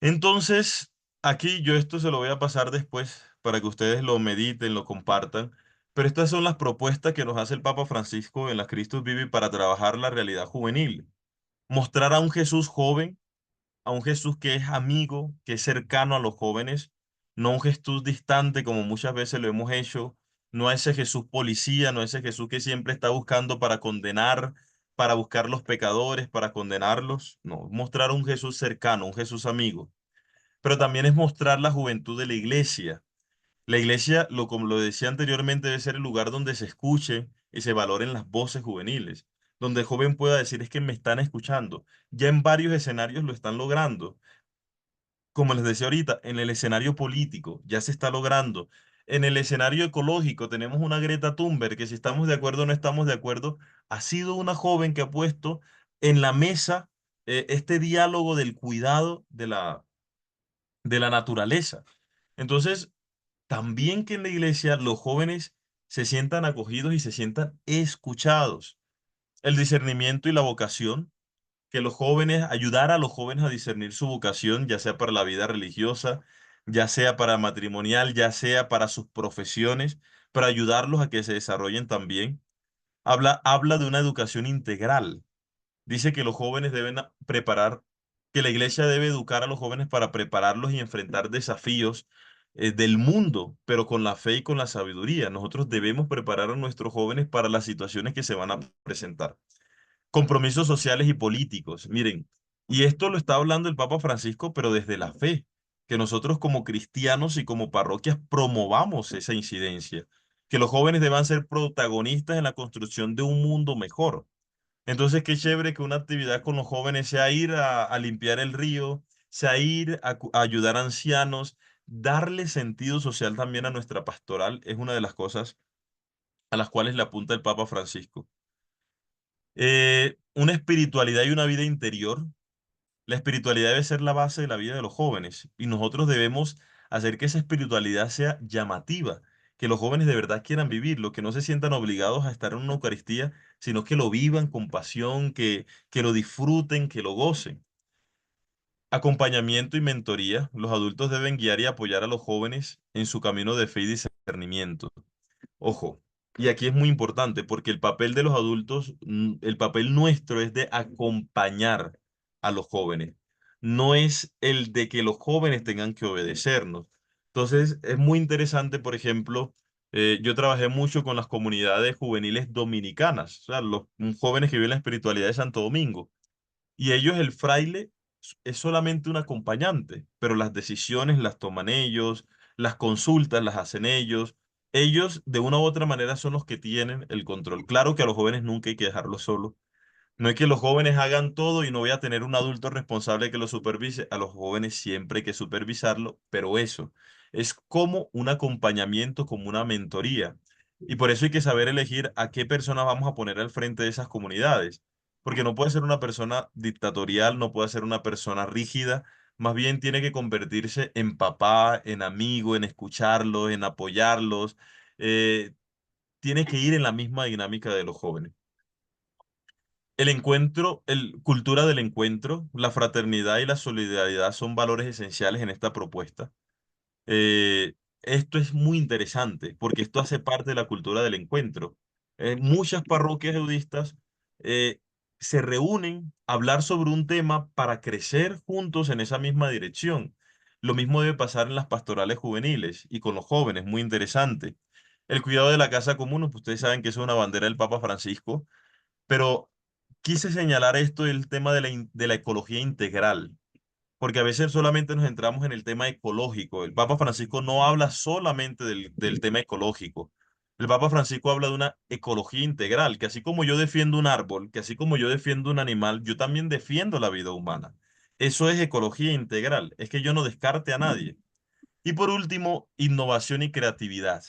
Entonces, aquí yo esto se lo voy a pasar después para que ustedes lo mediten, lo compartan. Pero estas son las propuestas que nos hace el Papa Francisco en la Christus Vivit para trabajar la realidad juvenil. Mostrar a un Jesús joven, a un Jesús que es amigo, que es cercano a los jóvenes, no un Jesús distante como muchas veces lo hemos hecho, no a ese Jesús policía, no a ese Jesús que siempre está buscando para condenar, para buscar los pecadores, para condenarlos. No, mostrar un Jesús cercano, un Jesús amigo. Pero también es mostrar la juventud de la iglesia. La iglesia, como lo decía anteriormente, debe ser el lugar donde se escuche y se valoren las voces juveniles, donde el joven pueda decir es que me están escuchando. Ya en varios escenarios lo están logrando. Como les decía ahorita, en el escenario político ya se está logrando. En el escenario ecológico tenemos una Greta Thunberg que si estamos de acuerdo o no estamos de acuerdo, ha sido una joven que ha puesto en la mesa este diálogo del cuidado de la naturaleza. Entonces, también que en la iglesia los jóvenes se sientan acogidos y se sientan escuchados. El discernimiento y la vocación, que los jóvenes, ayudar a los jóvenes a discernir su vocación, ya sea para la vida religiosa, ya sea para matrimonial, ya sea para sus profesiones, para ayudarlos a que se desarrollen también. Habla de una educación integral. Dice que los jóvenes deben preparar, que la iglesia debe educar a los jóvenes para prepararlos y enfrentar desafíos del mundo, pero con la fe y con la sabiduría. Nosotros debemos preparar a nuestros jóvenes para las situaciones que se van a presentar. Compromisos sociales y políticos. Miren, y esto lo está hablando el Papa Francisco, pero desde la fe, que nosotros como cristianos y como parroquias promovamos esa incidencia, que los jóvenes deban ser protagonistas en la construcción de un mundo mejor. Entonces, qué chévere que una actividad con los jóvenes sea ir a limpiar el río, sea ir a ayudar a ancianos, darle sentido social también a nuestra pastoral, es una de las cosas a las cuales le apunta el Papa Francisco. Una espiritualidad y una vida interior. La espiritualidad debe ser la base de la vida de los jóvenes y nosotros debemos hacer que esa espiritualidad sea llamativa, que los jóvenes de verdad quieran vivirlo, que no se sientan obligados a estar en una Eucaristía, sino que lo vivan con pasión, que lo disfruten, que lo gocen. Acompañamiento y mentoría. Los adultos deben guiar y apoyar a los jóvenes en su camino de fe y discernimiento. Ojo, y aquí es muy importante porque el papel de los adultos, el papel nuestro es de acompañar a los jóvenes, no es el de que los jóvenes tengan que obedecernos. Entonces, es muy interesante, por ejemplo, yo trabajé mucho con las comunidades juveniles dominicanas, o sea, los jóvenes que viven la espiritualidad de Santo Domingo. Y ellos, el fraile, es solamente un acompañante, pero las decisiones las toman ellos, las consultas las hacen ellos. Ellos, de una u otra manera, son los que tienen el control. Claro que a los jóvenes nunca hay que dejarlos solos. No es que los jóvenes hagan todo y no voy a tener un adulto responsable que los supervise. A los jóvenes siempre hay que supervisarlo, pero eso es como un acompañamiento, como una mentoría. Y por eso hay que saber elegir a qué personas vamos a poner al frente de esas comunidades. Porque no puede ser una persona dictatorial, no puede ser una persona rígida. Más bien tiene que convertirse en papá, en amigo, en escucharlos, en apoyarlos. Eh, Tiene que ir en la misma dinámica de los jóvenes. El encuentro, cultura del encuentro, la fraternidad y la solidaridad son valores esenciales en esta propuesta. Esto es muy interesante porque esto hace parte de la cultura del encuentro. Muchas parroquias eudistas eh, se reúnen a hablar sobre un tema para crecer juntos en esa misma dirección. Lo mismo debe pasar en las pastorales juveniles y con los jóvenes, muy interesante. El cuidado de la casa común, pues ustedes saben que eso es una bandera del Papa Francisco, pero quise señalar esto del tema de la ecología integral, porque a veces solamente nos centramos en el tema ecológico. El Papa Francisco no habla solamente del tema ecológico. El Papa Francisco habla de una ecología integral, que así como yo defiendo un árbol, que así como yo defiendo un animal, yo también defiendo la vida humana. Eso es ecología integral, es que yo no descarte a nadie. Y por último, innovación y creatividad.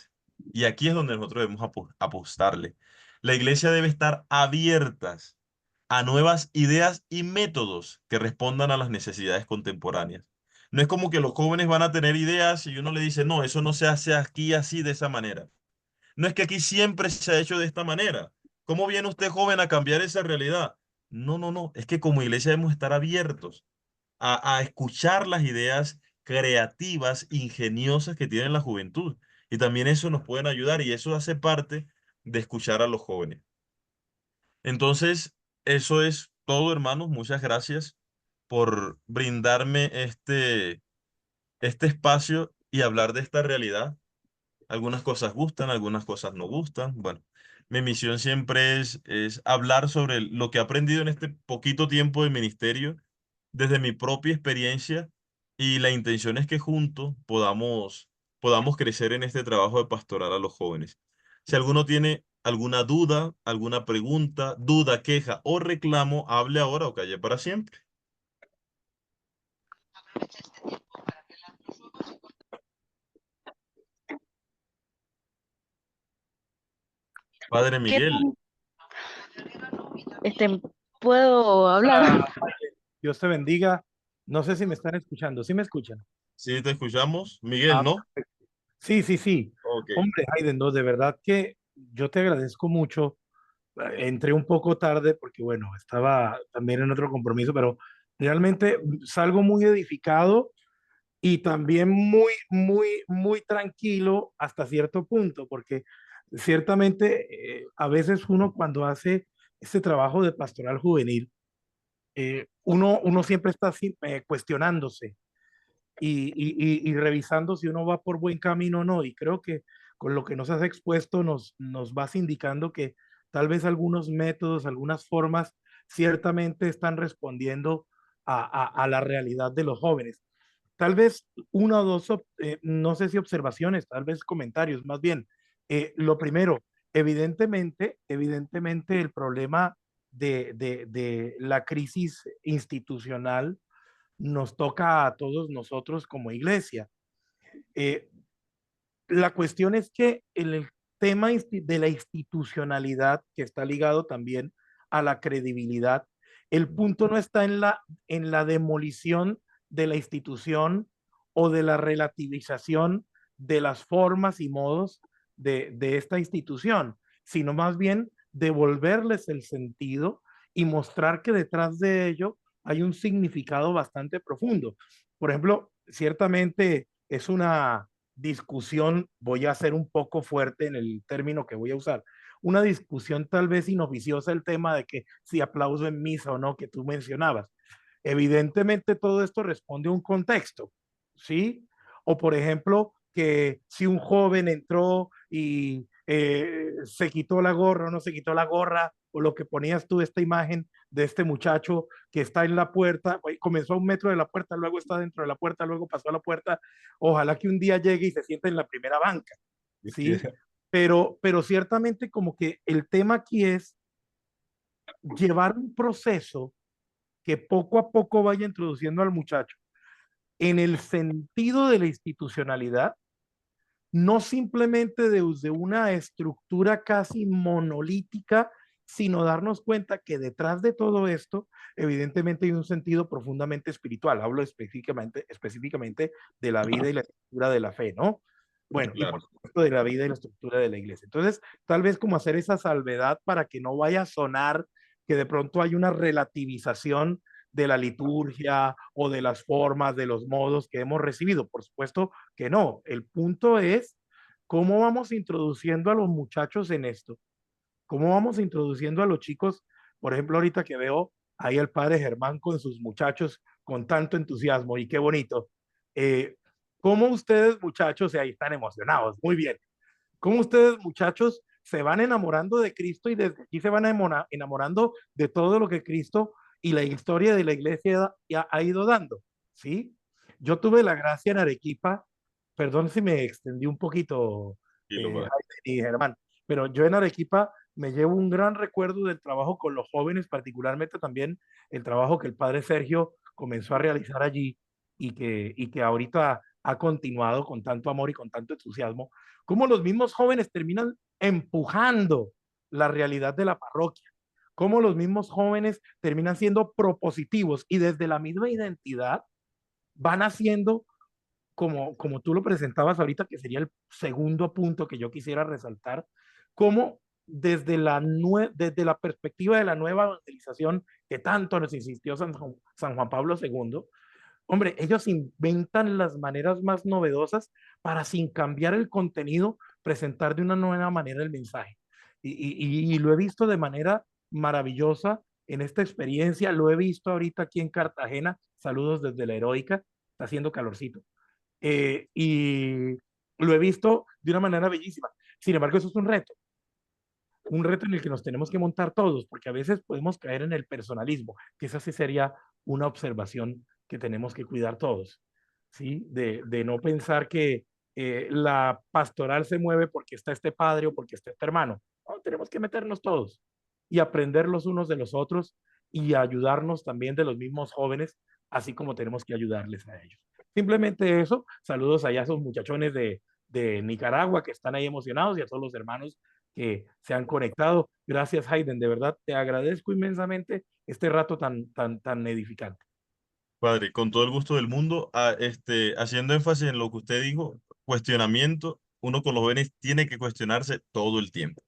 Y aquí es donde nosotros debemos apostarle. La iglesia debe estar abierta a nuevas ideas y métodos que respondan a las necesidades contemporáneas. No es como que los jóvenes van a tener ideas y uno le dice, no, eso no se hace aquí así de esa manera. No es que aquí siempre se ha hecho de esta manera. ¿Cómo viene usted joven a cambiar esa realidad? No, no, no. Es que como iglesia debemos estar abiertos a escuchar las ideas creativas, ingeniosas que tiene la juventud. Y también eso nos pueden ayudar y eso hace parte de escuchar a los jóvenes. Entonces, eso es todo, hermanos. Muchas gracias por brindarme este espacio y hablar de esta realidad. Algunas cosas gustan, algunas cosas no gustan. Bueno, mi misión siempre es hablar sobre lo que he aprendido en este poquito tiempo de ministerio, desde mi propia experiencia, y la intención es que juntos podamos crecer en este trabajo de pastoral a los jóvenes. Si alguno tiene alguna duda, alguna pregunta, duda, queja o reclamo, hable ahora o calle para siempre. Padre ¿Qué Miguel, este, puedo hablar? Ah, Dios te bendiga. No sé si me están escuchando. ¿Sí me escuchan? ¿sí te escuchamos? Miguel, Ah, ¿no? sí, sí, sí. Ok. Hombre, Hayden, no, de verdad que yo te agradezco mucho. Entré un poco tarde porque, bueno, estaba también en otro compromiso, pero realmente salgo muy edificado y también muy, muy, muy tranquilo hasta cierto punto, porque ciertamente a veces uno cuando hace este trabajo de pastoral juvenil, uno siempre está así, cuestionándose y revisando si uno va por buen camino o no. Y creo que con lo que nos has expuesto nos vas indicando que tal vez algunos métodos, algunas formas, ciertamente están respondiendo a la realidad de los jóvenes. Tal vez una o dos, no sé si observaciones, tal vez comentarios, más bien. Lo primero, evidentemente el problema de la crisis institucional nos toca a todos nosotros como iglesia. Eh, la cuestión es que el tema de la institucionalidad, que está ligado también a la credibilidad, el punto no está en la demolición de la institución o de la relativización de las formas y modos de esta institución, sino más bien devolverles el sentido y mostrar que detrás de ello hay un significado bastante profundo. Por ejemplo, ciertamente es una discusión, voy a ser un poco fuerte en el término que voy a usar, una discusión tal vez inoficiosa el tema de que si aplauso en misa o no, que tú mencionabas. Evidentemente todo esto responde a un contexto, ¿sí? O por ejemplo, que si un joven entró y se quitó la gorra o no se quitó la gorra, o lo que ponías tú, esta imagen de este muchacho que está en la puerta, comenzó a 1 metro de la puerta, luego está dentro de la puerta, luego pasó a la puerta, ojalá que un día llegue y se siente en la primera banca, ¿sí? Pero ciertamente como que el tema aquí es llevar un proceso que poco a poco vaya introduciendo al muchacho en el sentido de la institucionalidad, no simplemente desde una estructura casi monolítica, sino darnos cuenta que detrás de todo esto, evidentemente hay un sentido profundamente espiritual. Hablo específicamente de la vida y la estructura de la fe, ¿no? Bueno, y por Claro. supuesto de la vida y la estructura de la iglesia. Entonces, tal vez como hacer esa salvedad para que no vaya a sonar que de pronto hay una relativización de la liturgia o de las formas, de los modos que hemos recibido. Por supuesto que no. El punto es cómo vamos introduciendo a los muchachos en esto, cómo vamos introduciendo a los chicos, por ejemplo, ahorita que veo ahí al padre Germán con sus muchachos con tanto entusiasmo y qué bonito. Eh, ¿Cómo ustedes, muchachos, y ahí están emocionados? Muy bien. ¿Cómo ustedes, muchachos, se van enamorando de Cristo y desde aquí se van enamorando de todo lo que Cristo y la historia de la iglesia ha ido dando? ¿Sí? Yo tuve la gracia en Arequipa, perdón si me extendí un poquito, Tranquilo, padre. Jaime y Germán, pero yo en Arequipa me llevo un gran recuerdo del trabajo con los jóvenes, particularmente también el trabajo que el padre Sergio comenzó a realizar allí y que ahorita ha continuado con tanto amor y con tanto entusiasmo, cómo los mismos jóvenes terminan empujando la realidad de la parroquia, cómo los mismos jóvenes terminan siendo propositivos y desde la misma identidad van haciendo, como tú lo presentabas ahorita, que sería el segundo punto que yo quisiera resaltar, cómo desde la perspectiva de la nueva evangelización que tanto nos insistió San Juan Pablo II, hombre, ellos inventan las maneras más novedosas para, sin cambiar el contenido, presentar de una nueva manera el mensaje. Y lo he visto de manera maravillosa en esta experiencia. Lo he visto ahorita aquí en Cartagena. Saludos desde la Heroica. Está haciendo calorcito. Y Lo he visto de una manera bellísima. Sin embargo, eso es un reto en el que nos tenemos que montar todos, porque a veces podemos caer en el personalismo, que esa sí sería una observación que tenemos que cuidar todos, ¿sí? De no pensar que la pastoral se mueve porque está este padre o porque está este hermano. No, tenemos que meternos todos y aprender los unos de los otros y ayudarnos también de los mismos jóvenes, así como tenemos que ayudarles a ellos. Simplemente eso, saludos allá a esos muchachones de Nicaragua que están ahí emocionados y a todos los hermanos que se han conectado. Gracias, Hayden, de verdad te agradezco inmensamente este rato tan edificante. Padre, con todo el gusto del mundo, haciendo énfasis en lo que usted dijo, cuestionamiento, uno con los jóvenes tiene que cuestionarse todo el tiempo.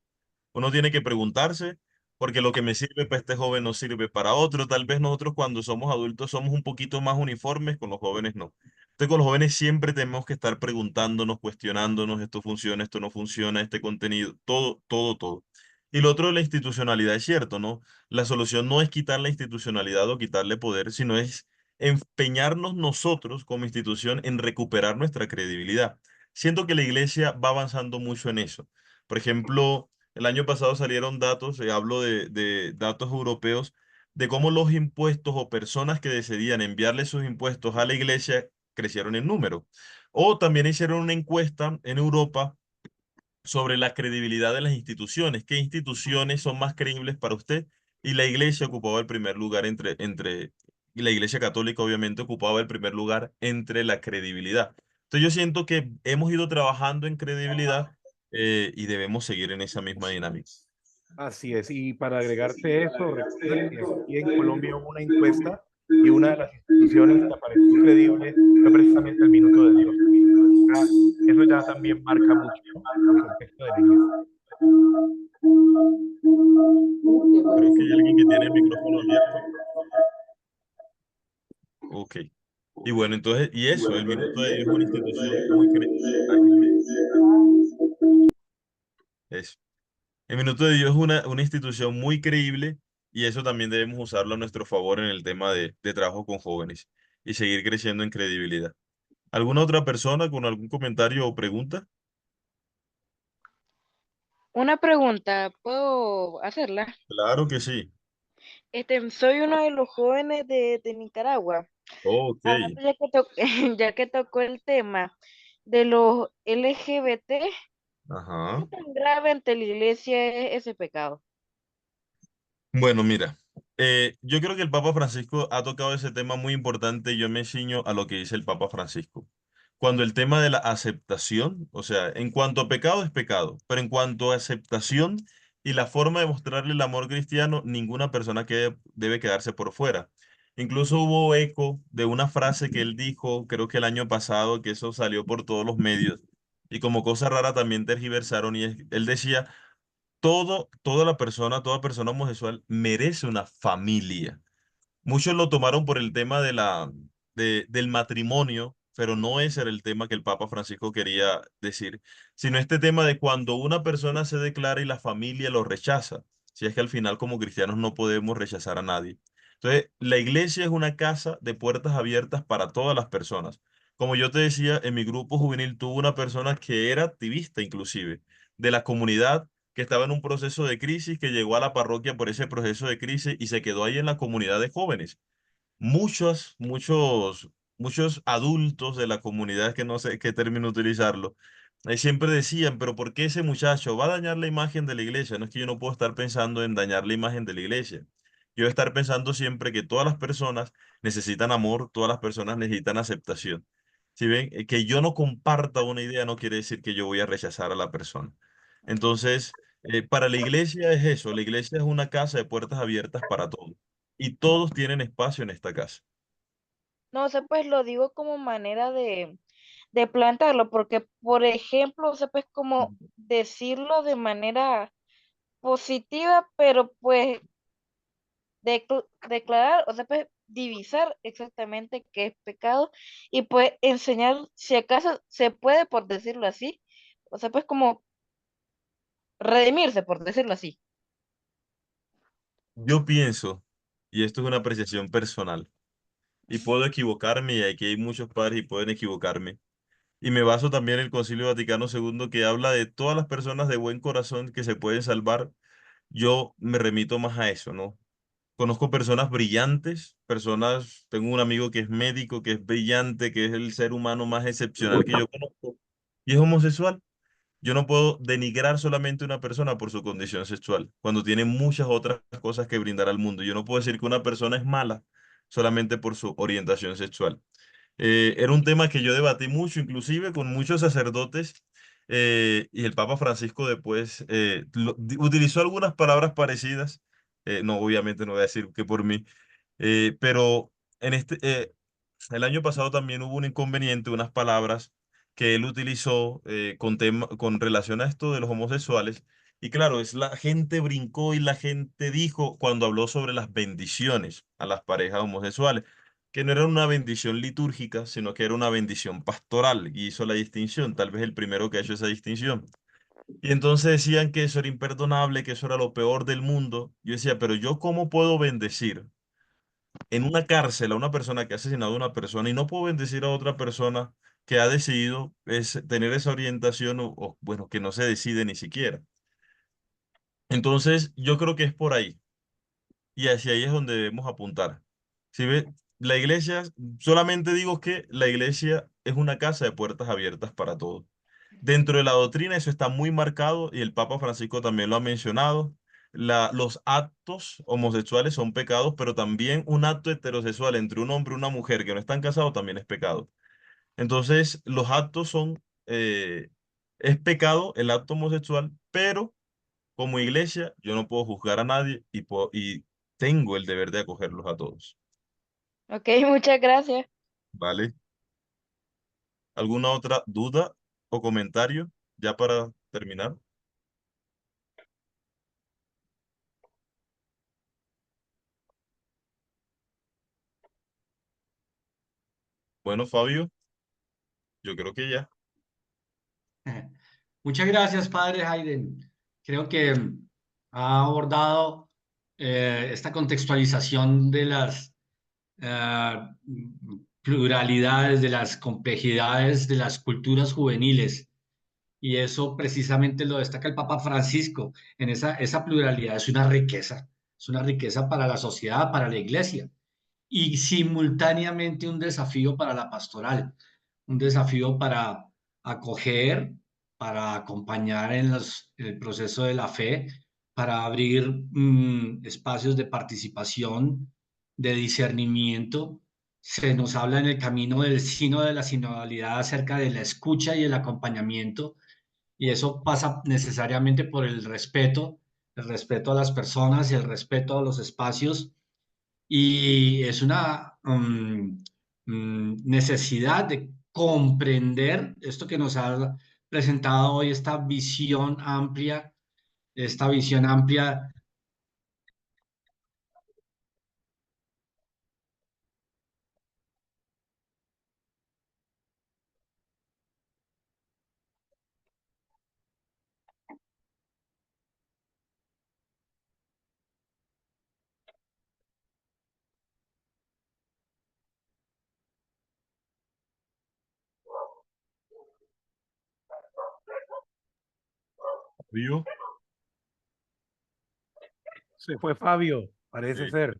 Uno tiene que preguntarse, porque lo que me sirve para este joven no sirve para otro. Tal vez nosotros cuando somos adultos somos un poquito más uniformes, con los jóvenes no. Entonces con los jóvenes siempre tenemos que estar preguntándonos, cuestionándonos, esto funciona, esto no funciona, este contenido, todo, todo, todo. Y lo otro de la institucionalidad es cierto, ¿no? La solución no es quitar la institucionalidad o quitarle poder, sino es empeñarnos nosotros como institución en recuperar nuestra credibilidad. Siento que la iglesia va avanzando mucho en eso. Por ejemplo, el año pasado salieron datos, hablo de datos europeos, de cómo los impuestos o personas que decidían enviarle sus impuestos a la iglesia crecieron en número. O también hicieron una encuesta en Europa sobre la credibilidad de las instituciones. ¿Qué instituciones son más creíbles para usted? Y la iglesia ocupaba el primer lugar y la iglesia católica obviamente ocupaba el primer lugar entre la credibilidad. Entonces yo siento que hemos ido trabajando en credibilidad y debemos seguir en esa misma dinámica. Así es, y para agregarte eso, recuerda que aquí en Colombia hubo una encuesta y una de las instituciones que apareció creíble fue precisamente el Minuto de Dios. Ah, eso ya también marca mucho, ¿no? El contexto de la iglesia. Creo que hay alguien que tiene el micrófono abierto. Ok. Y bueno, entonces, y eso, el Minuto de Dios es una institución muy eso. El Minuto de Dios es una institución muy creíble y eso también debemos usarlo a nuestro favor en el tema de trabajo con jóvenes y seguir creciendo en credibilidad. ¿Alguna otra persona con algún comentario o pregunta? Una pregunta, ¿puedo hacerla? Claro que sí. Soy uno de los jóvenes de Nicaragua. Ok. Hablando ya que tocó el tema de los LGBT, ¿qué Ajá. tan grave ante la iglesia es ese pecado? Bueno, mira, yo creo que el Papa Francisco ha tocado ese tema muy importante y yo me ciño a lo que dice el Papa Francisco. Cuando el tema de la aceptación, o sea, en cuanto a pecado es pecado, pero en cuanto a aceptación y la forma de mostrarle el amor cristiano, ninguna persona debe quedarse por fuera. Incluso hubo eco de una frase que él dijo, creo que el año pasado, que eso salió por todos los medios, y como cosa rara también tergiversaron, él decía toda persona homosexual merece una familia. Muchos lo tomaron por el tema del matrimonio, pero no ese era el tema que el Papa Francisco quería decir, sino este tema de cuando una persona se declara y la familia lo rechaza. Si es que al final como cristianos no podemos rechazar a nadie. Entonces, la iglesia es una casa de puertas abiertas para todas las personas. Como yo te decía, en mi grupo juvenil tuvo una persona que era activista inclusive de la comunidad que estaba en un proceso de crisis, que llegó a la parroquia por ese proceso de crisis y se quedó ahí en la comunidad de jóvenes. Muchos adultos de la comunidad, que no sé qué término utilizarlo, siempre decían, pero ¿por qué ese muchacho va a dañar la imagen de la iglesia? No es que yo no puedo estar pensando en dañar la imagen de la iglesia. Yo voy a estar pensando siempre que todas las personas necesitan amor, todas las personas necesitan aceptación. Si ven, que yo no comparta una idea no quiere decir que yo voy a rechazar a la persona. Entonces, para la iglesia es eso, la iglesia es una casa de puertas abiertas para todos y todos tienen espacio en esta casa. No, o sea, pues lo digo como manera de plantarlo, porque, por ejemplo, o sea, pues como Ujú. decirlo de manera positiva, pero pues declarar, o sea, pues divisar exactamente qué es pecado y pues enseñar, si acaso se puede, por decirlo así, o sea, pues como redimirse, por decirlo así. Yo pienso, y esto es una apreciación personal, y puedo equivocarme, y aquí hay muchos padres y pueden equivocarme. Y me baso también en el Concilio Vaticano II que habla de todas las personas de buen corazón que se pueden salvar. Yo me remito más a eso, ¿no? Conozco personas brillantes, tengo un amigo que es médico, que es brillante, que es el ser humano más excepcional que yo conozco, y es homosexual. Yo no puedo denigrar solamente a una persona por su condición sexual, cuando tiene muchas otras cosas que brindar al mundo. Yo no puedo decir que una persona es mala solamente por su orientación sexual. Era un tema que yo debatí mucho, inclusive con muchos sacerdotes, y el Papa Francisco después utilizó algunas palabras parecidas. No, obviamente no voy a decir que por mí, pero en el año pasado también hubo un inconveniente, unas palabras que él utilizó con relación a esto de los homosexuales. Y claro, la gente brincó y la gente dijo cuando habló sobre las bendiciones a las parejas homosexuales, que no era una bendición litúrgica, sino que era una bendición pastoral, y hizo la distinción, tal vez el primero que ha hecho esa distinción. Y entonces decían que eso era imperdonable, que eso era lo peor del mundo. Yo decía, pero yo ¿cómo puedo bendecir en una cárcel a una persona que ha asesinado a una persona y no puedo bendecir a otra persona que ha decidido tener esa orientación bueno, que no se decide ni siquiera? Entonces, yo creo que es por ahí. Y hacia ahí es donde debemos apuntar. Si ve, la iglesia, solamente digo que la iglesia es una casa de puertas abiertas para todos. Dentro de la doctrina eso está muy marcado y el Papa Francisco también lo ha mencionado. Los actos homosexuales son pecados, pero también un acto heterosexual entre un hombre y una mujer que no están casados también es pecado. Entonces, los actos es pecado el acto homosexual, pero como iglesia, yo no puedo juzgar a nadie y tengo el deber de acogerlos a todos. Ok, muchas gracias. ¿Vale? ¿Alguna otra duda o comentario ya para terminar? Bueno, Fabio, yo creo que ya. Muchas gracias, padre Hayden. Creo que ha abordado esta contextualización de las eh, pluralidades, de las complejidades de las culturas juveniles. Y eso precisamente lo destaca el Papa Francisco. En esa pluralidad es una riqueza para la sociedad, para la iglesia y simultáneamente un desafío para la pastoral, un desafío para acoger, para acompañar en el proceso de la fe, para abrir espacios de participación, de discernimiento. Se nos habla en el camino del sino de la sinodalidad acerca de la escucha y el acompañamiento, y eso pasa necesariamente por el respeto a las personas y el respeto a los espacios, y es una necesidad de comprender esto que nos ha presentado hoy, esta visión amplia. Fabio, Se fue Fabio, parece sí, ser.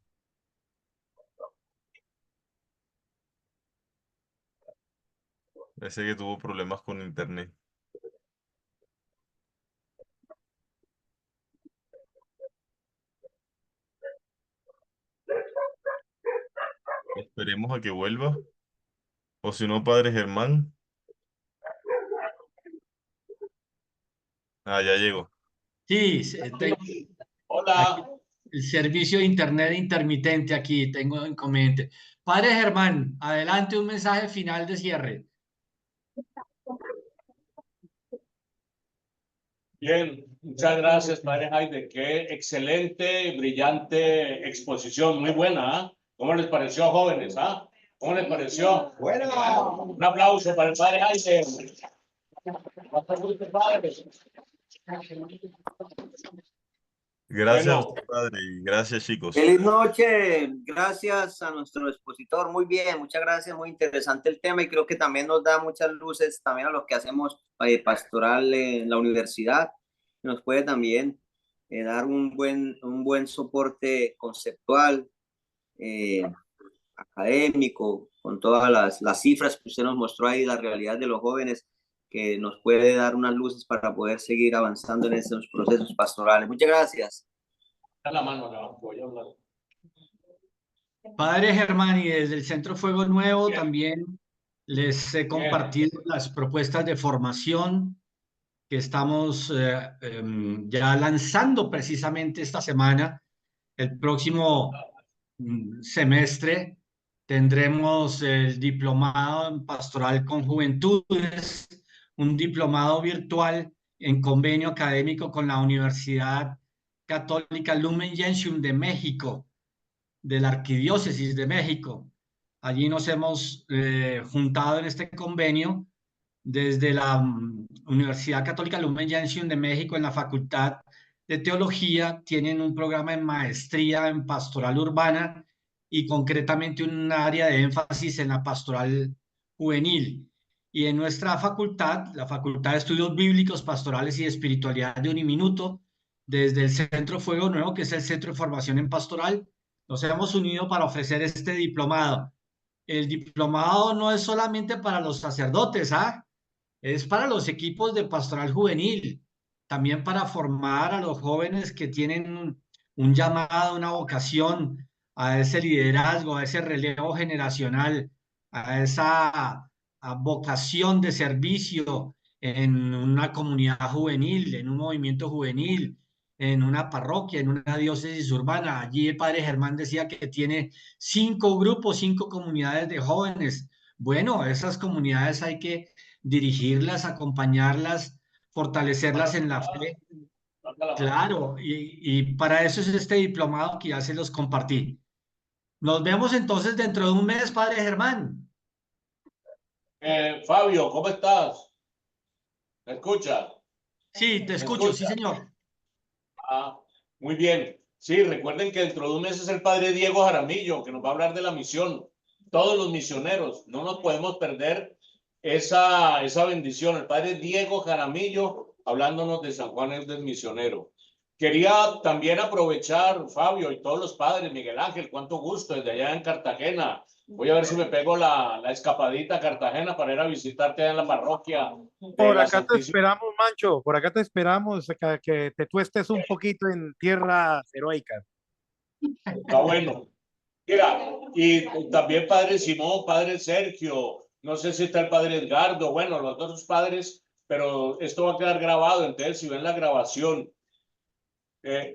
parece que tuvo problemas con internet. Esperemos a que vuelva. O si no, Padre Germán. Ah, ya llegó. Sí, aquí, el servicio de internet intermitente aquí, tengo inconveniente. Padre Germán, adelante, un mensaje final de cierre. Bien, muchas gracias, padre Jaime. Qué excelente, brillante exposición, muy buena, ¿ah? ¿Cómo les pareció, jóvenes? ¿Ah? ¿Cómo les pareció? Bueno. Un aplauso para el padre Jaime. Gracias a Bueno, usted, padre, y gracias, chicos. Feliz noche, gracias a nuestro expositor, muy bien, muchas gracias, muy interesante el tema y creo que también nos da muchas luces también a lo que hacemos pastoral en la universidad, nos puede también dar un buen soporte conceptual, académico, con todas las cifras que usted nos mostró ahí, la realidad de los jóvenes, que nos puede dar unas luces para poder seguir avanzando en esos procesos pastorales. Muchas gracias. La mano, no, voy a hablar. Padre Germán, y desde el Centro Fuego Nuevo también les he compartido las propuestas de formación que estamos ya lanzando precisamente esta semana. El próximo semestre tendremos el diplomado en pastoral con juventudes, un diplomado virtual en convenio académico con la Universidad Católica Lumen Gentium de México, de la Arquidiócesis de México. Allí nos hemos juntado en este convenio desde la Universidad Católica Lumen Gentium de México en la Facultad de Teología. Tienen un programa de maestría en pastoral urbana y concretamente un área de énfasis en la pastoral juvenil. Y en nuestra facultad, la Facultad de Estudios Bíblicos, Pastorales y Espiritualidad de Uniminuto, desde el Centro Fuego Nuevo, que es el Centro de Formación en Pastoral, nos hemos unido para ofrecer este diplomado. El diplomado no es solamente para los sacerdotes, es para los equipos de pastoral juvenil, también para formar a los jóvenes que tienen un llamado, una vocación a ese liderazgo, a ese relevo generacional, a esa vocación de servicio en una comunidad juvenil, en un movimiento juvenil, en una parroquia, en una diócesis urbana. Allí el padre Germán decía que tiene 5 grupos, 5 comunidades de jóvenes. Bueno, esas comunidades hay que dirigirlas, acompañarlas, fortalecerlas en la fe. Claro, y para eso es este diplomado que ya se los compartí. Nos vemos entonces dentro de un mes, padre Germán. Fabio, ¿cómo estás? ¿Me escucha? Sí, te escucho, sí, señor. Ah, muy bien. Sí, recuerden que dentro de un mes es el padre Diego Jaramillo, que nos va a hablar de la misión. Todos los misioneros, no nos podemos perder esa bendición. El padre Diego Jaramillo hablándonos de San Juan del Misionero. Quería también aprovechar, Fabio, y todos los padres, Miguel Ángel, cuánto gusto desde allá en Cartagena. Voy a ver si me pego la escapadita a Cartagena para ir a visitarte allá en la parroquia. Por acá te esperamos, Mancho, por acá te esperamos que te tuestes un poquito en tierras heroicas. Está bueno. Mira, y también padre Simón, padre Sergio, no sé si está el padre Edgardo, bueno, los dos padres, pero esto va a quedar grabado, entonces si ven la grabación,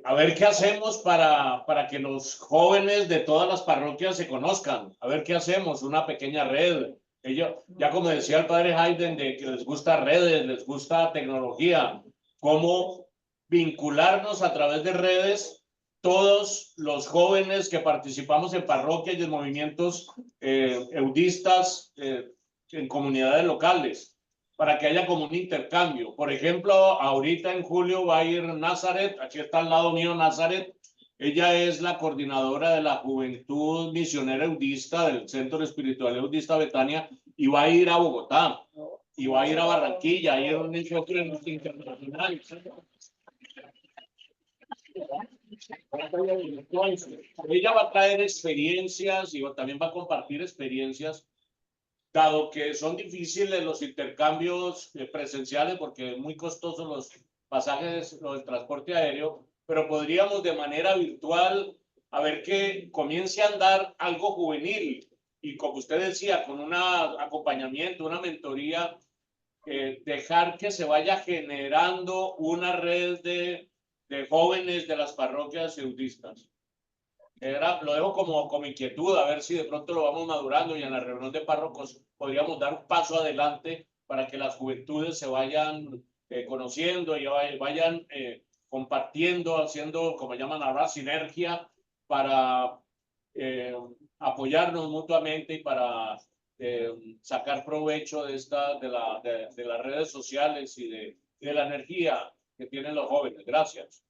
a ver qué hacemos para que los jóvenes de todas las parroquias se conozcan, a ver qué hacemos, una pequeña red. Ellos, ya como decía el padre Hayden, de que les gusta redes, les gusta tecnología, cómo vincularnos a través de redes todos los jóvenes que participamos en parroquias y en movimientos eudistas en comunidades locales, para que haya como un intercambio. Por ejemplo, ahorita en julio va a ir Nazaret, aquí está al lado mío Nazaret, ella es la coordinadora de la Juventud Misionera Eudista del Centro Espiritual Eudista Betania y va a ir a Bogotá y va a ir a Barranquilla, y es un encuentro internacional. Ella va a traer experiencias y también va a compartir experiencias, dado que son difíciles los intercambios presenciales porque es muy costoso los pasajes, el transporte aéreo, pero podríamos de manera virtual a ver que comience a andar algo juvenil y como usted decía, con un acompañamiento, una mentoría, dejar que se vaya generando una red de jóvenes de las parroquias eudistas. Lo dejo como inquietud, a ver si de pronto lo vamos madurando y en la reunión de párrocos podríamos dar un paso adelante para que las juventudes se vayan conociendo y vayan compartiendo, haciendo, como llaman ahora, sinergia para apoyarnos mutuamente y para sacar provecho de las redes sociales y de la energía que tienen los jóvenes. Gracias.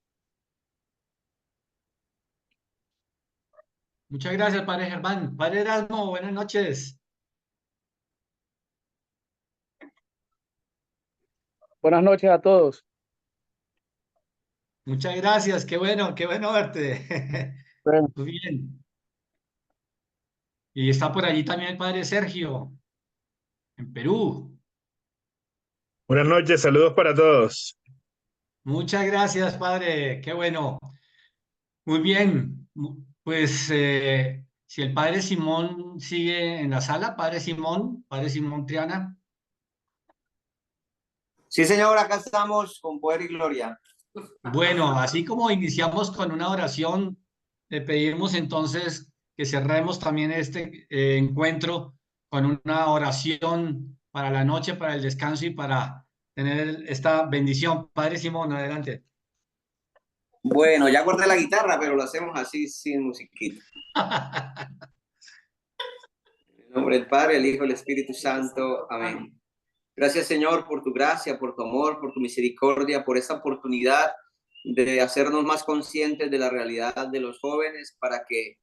Muchas gracias, Padre Germán. Padre Erasmo, buenas noches. Buenas noches a todos. Muchas gracias, qué bueno verte. Bueno, Muy bien. Y está por allí también el Padre Sergio, en Perú. Buenas noches, saludos para todos. Muchas gracias, Padre, qué bueno. Muy bien, pues si el Padre Simón sigue en la sala, Padre Simón Triana. Sí, señor, acá estamos con poder y gloria. Bueno, así como iniciamos con una oración, le pedimos entonces que cerremos también este encuentro con una oración para la noche, para el descanso y para tener esta bendición. Padre Simón, adelante. Bueno, ya guardé la guitarra, pero lo hacemos así sin musiquita. En el nombre del Padre, el Hijo y el Espíritu Santo. Amén. Gracias, Señor, por tu gracia, por tu amor, por tu misericordia, por esta oportunidad de hacernos más conscientes de la realidad de los jóvenes para que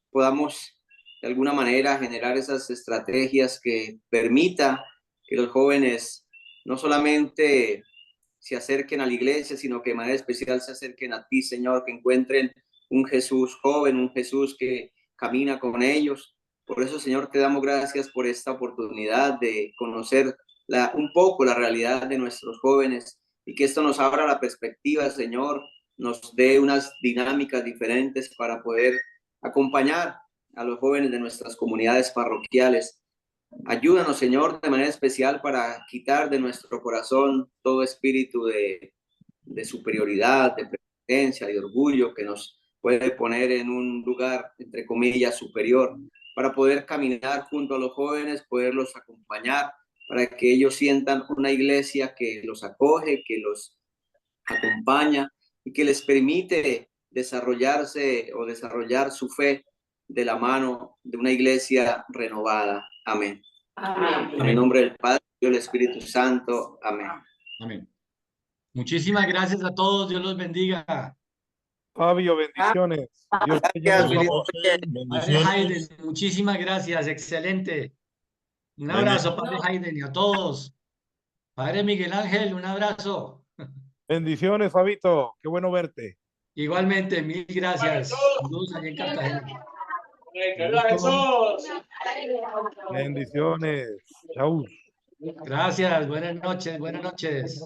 podamos de alguna manera generar esas estrategias que permita que los jóvenes no solamente se acerquen a la iglesia, sino que de manera especial se acerquen a ti, Señor, que encuentren un Jesús joven, un Jesús que camina con ellos. Por eso, Señor, te damos gracias por esta oportunidad de conocer un poco la realidad de nuestros jóvenes y que esto nos abra la perspectiva, Señor, nos dé unas dinámicas diferentes para poder acompañar a los jóvenes de nuestras comunidades parroquiales. Ayúdanos, Señor, de manera especial para quitar de nuestro corazón todo espíritu de superioridad, de prepotencia, de orgullo que nos puede poner en un lugar, entre comillas, superior, para poder caminar junto a los jóvenes, poderlos acompañar, para que ellos sientan una iglesia que los acoge, que los acompaña y que les permite desarrollarse o desarrollar su fe de la mano de una iglesia renovada. Amén. Amén. En el nombre del Padre y del Espíritu Santo. Amén. Amén. Muchísimas gracias a todos. Dios los bendiga. Fabio, bendiciones. Dios te llene Gracias, su feliz amor. noche. Padre Hayden, Bendiciones. muchísimas gracias. Excelente. Un abrazo, Padre Hayden, y a todos. Padre Miguel Ángel, un abrazo. Bendiciones, Fabito. Qué bueno verte. Igualmente, mil gracias. Saludos allá en Cartagena. ¡Que viva Jesús! Bendiciones. Chau. Gracias, buenas noches, buenas noches.